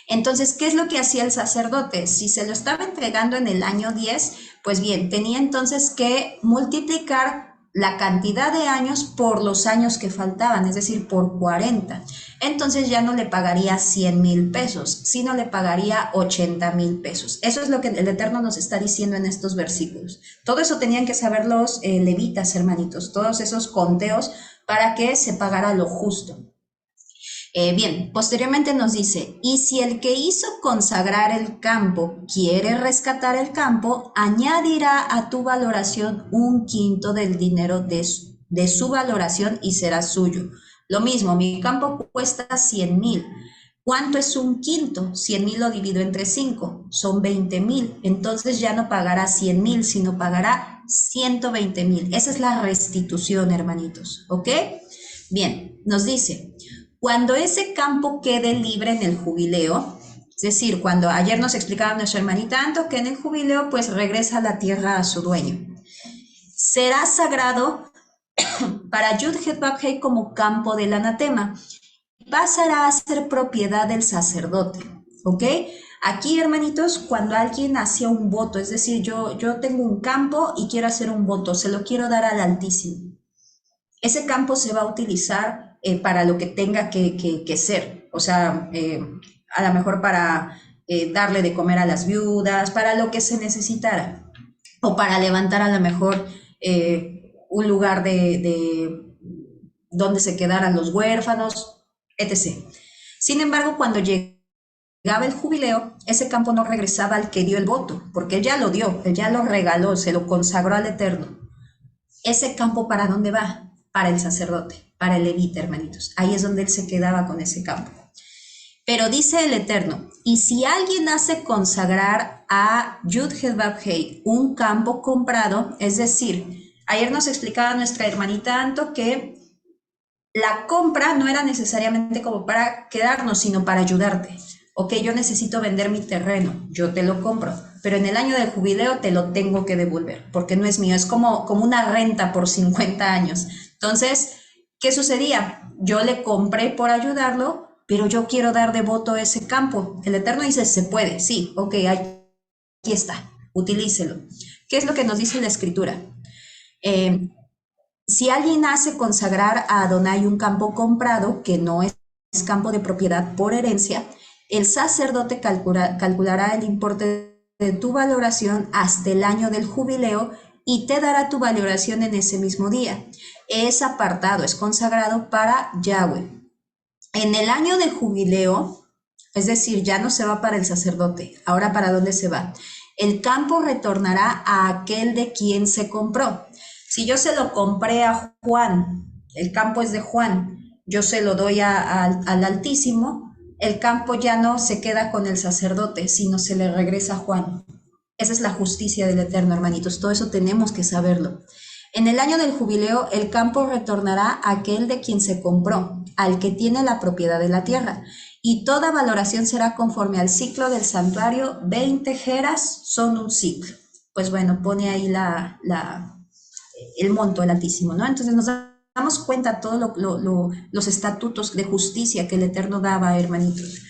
Entonces, ¿qué es lo que hacía el sacerdote? Si se lo estaba entregando en el año 10, pues bien, tenía entonces que multiplicar la cantidad de años por los años que faltaban, es decir, por 40. Entonces ya no le pagaría 100,000 pesos, sino le pagaría 80,000 pesos. Eso es lo que el Eterno nos está diciendo en estos versículos. Todo eso tenían que saber los levitas, hermanitos, todos esos conteos para que se pagara lo justo. Bien, posteriormente nos dice, y si el que hizo consagrar el campo quiere rescatar el campo, añadirá a tu valoración 1/5 del dinero de su valoración y será suyo. Lo mismo, mi campo cuesta 100,000. ¿Cuánto es 1/5? 100,000 lo divido entre 5, son 20,000. Entonces ya no pagará 100,000, sino pagará 120,000. Esa es la restitución, hermanitos, ¿ok? Bien, nos dice, cuando ese campo quede libre en el jubileo, es decir, cuando ayer nos explicaba nuestra hermanita Anto que en el jubileo pues regresa la tierra a su dueño, será sagrado para Yud-Het-Vav-Hei como campo del anatema, pasará a ser propiedad del sacerdote, ¿ok? Aquí, hermanitos, cuando alguien hacía un voto, es decir, yo tengo un campo y quiero hacer un voto, se lo quiero dar al Altísimo. Ese campo se va a utilizar para lo que tenga que ser, o sea, a lo mejor para darle de comer a las viudas, para lo que se necesitara, o para levantar a lo mejor un lugar de donde se quedaran los huérfanos, etc. Sin embargo, cuando llegaba el jubileo, ese campo no regresaba al que dio el voto, porque él ya lo dio, él ya lo regaló, se lo consagró al Eterno. ¿Ese campo para dónde va? Para el sacerdote, para el levita, hermanitos. Ahí es donde él se quedaba con ese campo. Pero dice el Eterno, y si alguien hace consagrar a Yud-Het-Vav-Hei un campo comprado, es decir, ayer nos explicaba nuestra hermanita Anto que la compra no era necesariamente como para quedarnos, sino para ayudarte. Ok, yo necesito vender mi terreno, yo te lo compro, pero en el año del jubileo te lo tengo que devolver, porque no es mío, es como una renta por 50 años. Entonces, ¿qué sucedía? Yo le compré por ayudarlo, pero yo quiero dar de voto ese campo. El Eterno dice, se puede, sí, ok, aquí está, utilícelo. ¿Qué es lo que nos dice la Escritura? Si alguien hace consagrar a Adonai un campo comprado, que no es campo de propiedad por herencia, el sacerdote calculará el importe de tu valoración hasta el año del jubileo y te dará tu valoración en ese mismo día. Es apartado, es consagrado para Yahweh. En el año de jubileo, es decir, ya no se va para el sacerdote. Ahora, ¿para dónde se va? El campo retornará a aquel de quien se compró. Si yo se lo compré a Juan, el campo es de Juan, yo se lo doy al Altísimo, el campo ya no se queda con el sacerdote, sino se le regresa a Juan. Esa es la justicia del Eterno, hermanitos. Todo eso tenemos que saberlo. En el año del jubileo, el campo retornará a aquel de quien se compró, al que tiene la propiedad de la tierra, y toda valoración será conforme al ciclo del santuario. 20 geras son un ciclo. Pues bueno, pone ahí el monto, el altísimo, ¿no? Entonces nos damos cuenta todos los estatutos de justicia que el Eterno daba, hermanitos.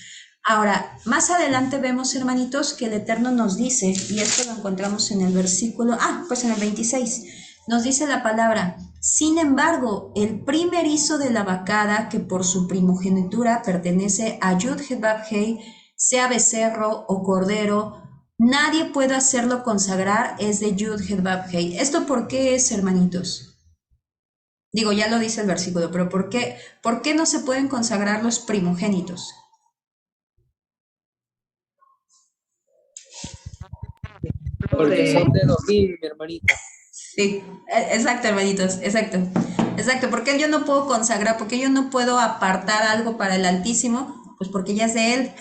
Ahora, más adelante vemos, hermanitos, que el Eterno nos dice, y esto lo encontramos en el versículo, pues en el 26, nos dice la palabra: sin embargo, el primerizo de la vacada, que por su primogenitura pertenece a Yud-Heh-Vav-Hei, sea becerro o cordero, nadie puede hacerlo consagrar, es de Yud-Heh-Vav-Hei. ¿Esto por qué es, hermanitos? Digo, ya lo dice el versículo, pero ¿por qué no se pueden consagrar los primogénitos? Porque son de Elohim, mi hermanita. Sí, exacto, hermanitos, exacto. Exacto, porque yo no puedo consagrar, porque yo no puedo apartar algo para el Altísimo, pues porque ya es de Él.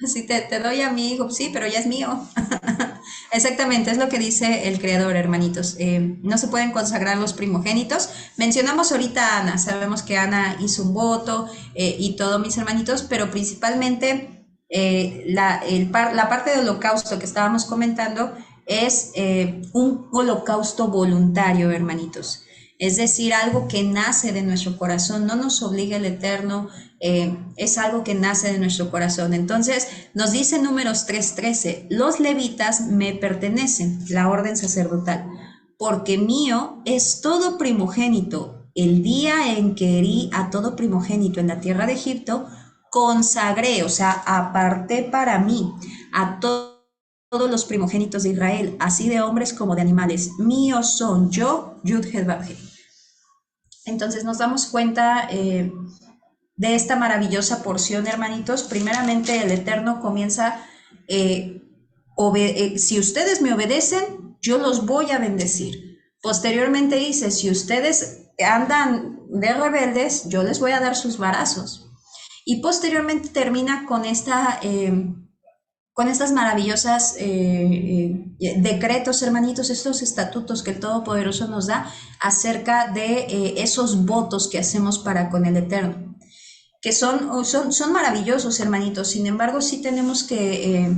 Si te doy a mi hijo, sí, pero ya es mío. Exactamente, es lo que dice el Creador, hermanitos. No se pueden consagrar los primogénitos. Mencionamos ahorita a Ana, sabemos que Ana hizo un voto y todo, mis hermanitos, pero principalmente la parte del holocausto que estábamos comentando es un holocausto voluntario, hermanitos. Es decir, algo que nace de nuestro corazón, no nos obliga el Eterno, es algo que nace de nuestro corazón. Entonces, nos dice Números 3:13, los levitas me pertenecen, la orden sacerdotal, porque mío es todo primogénito. El día en que herí a todo primogénito en la tierra de Egipto, consagré, o sea, aparté para mí a todos los primogénitos de Israel, así de hombres como de animales. Míos son yo, Yud-Heh-Vav-Hei. Entonces nos damos cuenta de esta maravillosa porción, hermanitos. Primeramente el Eterno comienza, si ustedes me obedecen, yo los voy a bendecir. Posteriormente dice, si ustedes andan de rebeldes, yo les voy a dar sus varazos. Y posteriormente termina con estas maravillosas decretos, hermanitos, estos estatutos que el Todopoderoso nos da acerca de esos votos que hacemos para con el Eterno, que son maravillosos, hermanitos. Sin embargo, sí tenemos que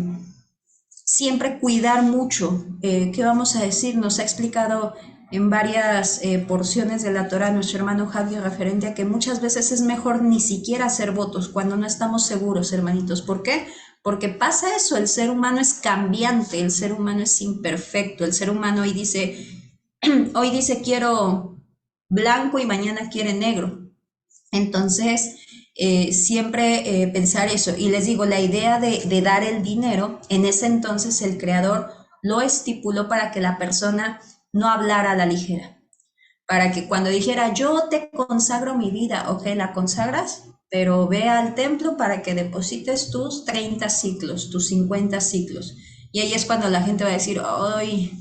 siempre cuidar mucho. ¿Qué vamos a decir? Nos ha explicado en varias porciones de la Torah nuestro hermano Javi referente a que muchas veces es mejor ni siquiera hacer votos cuando no estamos seguros, hermanitos. ¿Por qué? Porque pasa eso, el ser humano es cambiante, el ser humano es imperfecto, el ser humano hoy dice quiero blanco y mañana quiere negro. Entonces, siempre pensar eso. Y les digo, la idea de dar el dinero, en ese entonces el Creador lo estipuló para que la persona no hablara a la ligera. Para que cuando dijera, yo te consagro mi vida, ok, la consagras, pero ve al templo para que deposites tus 30 ciclos, tus 50 ciclos. Y ahí es cuando la gente va a decir, ay,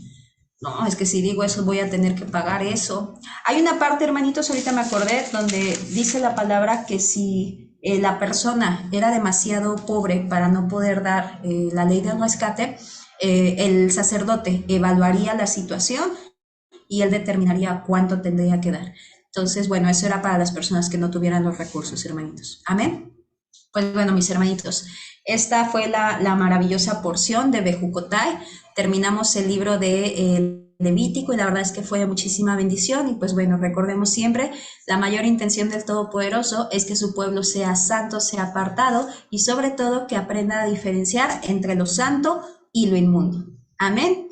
no, es que si digo eso voy a tener que pagar eso. Hay una parte, hermanitos, ahorita me acordé, donde dice la palabra que si la persona era demasiado pobre para no poder dar la ley del rescate, el sacerdote evaluaría la situación y él determinaría cuánto tendría que dar. Entonces, bueno, eso era para las personas que no tuvieran los recursos, hermanitos. Amén. Pues bueno, mis hermanitos, esta fue la maravillosa porción de Bejucotai. Terminamos el libro de Levítico y la verdad es que fue de muchísima bendición. Y pues bueno, recordemos siempre, la mayor intención del Todopoderoso es que su pueblo sea santo, sea apartado y sobre todo que aprenda a diferenciar entre lo santo y lo inmundo. Amén.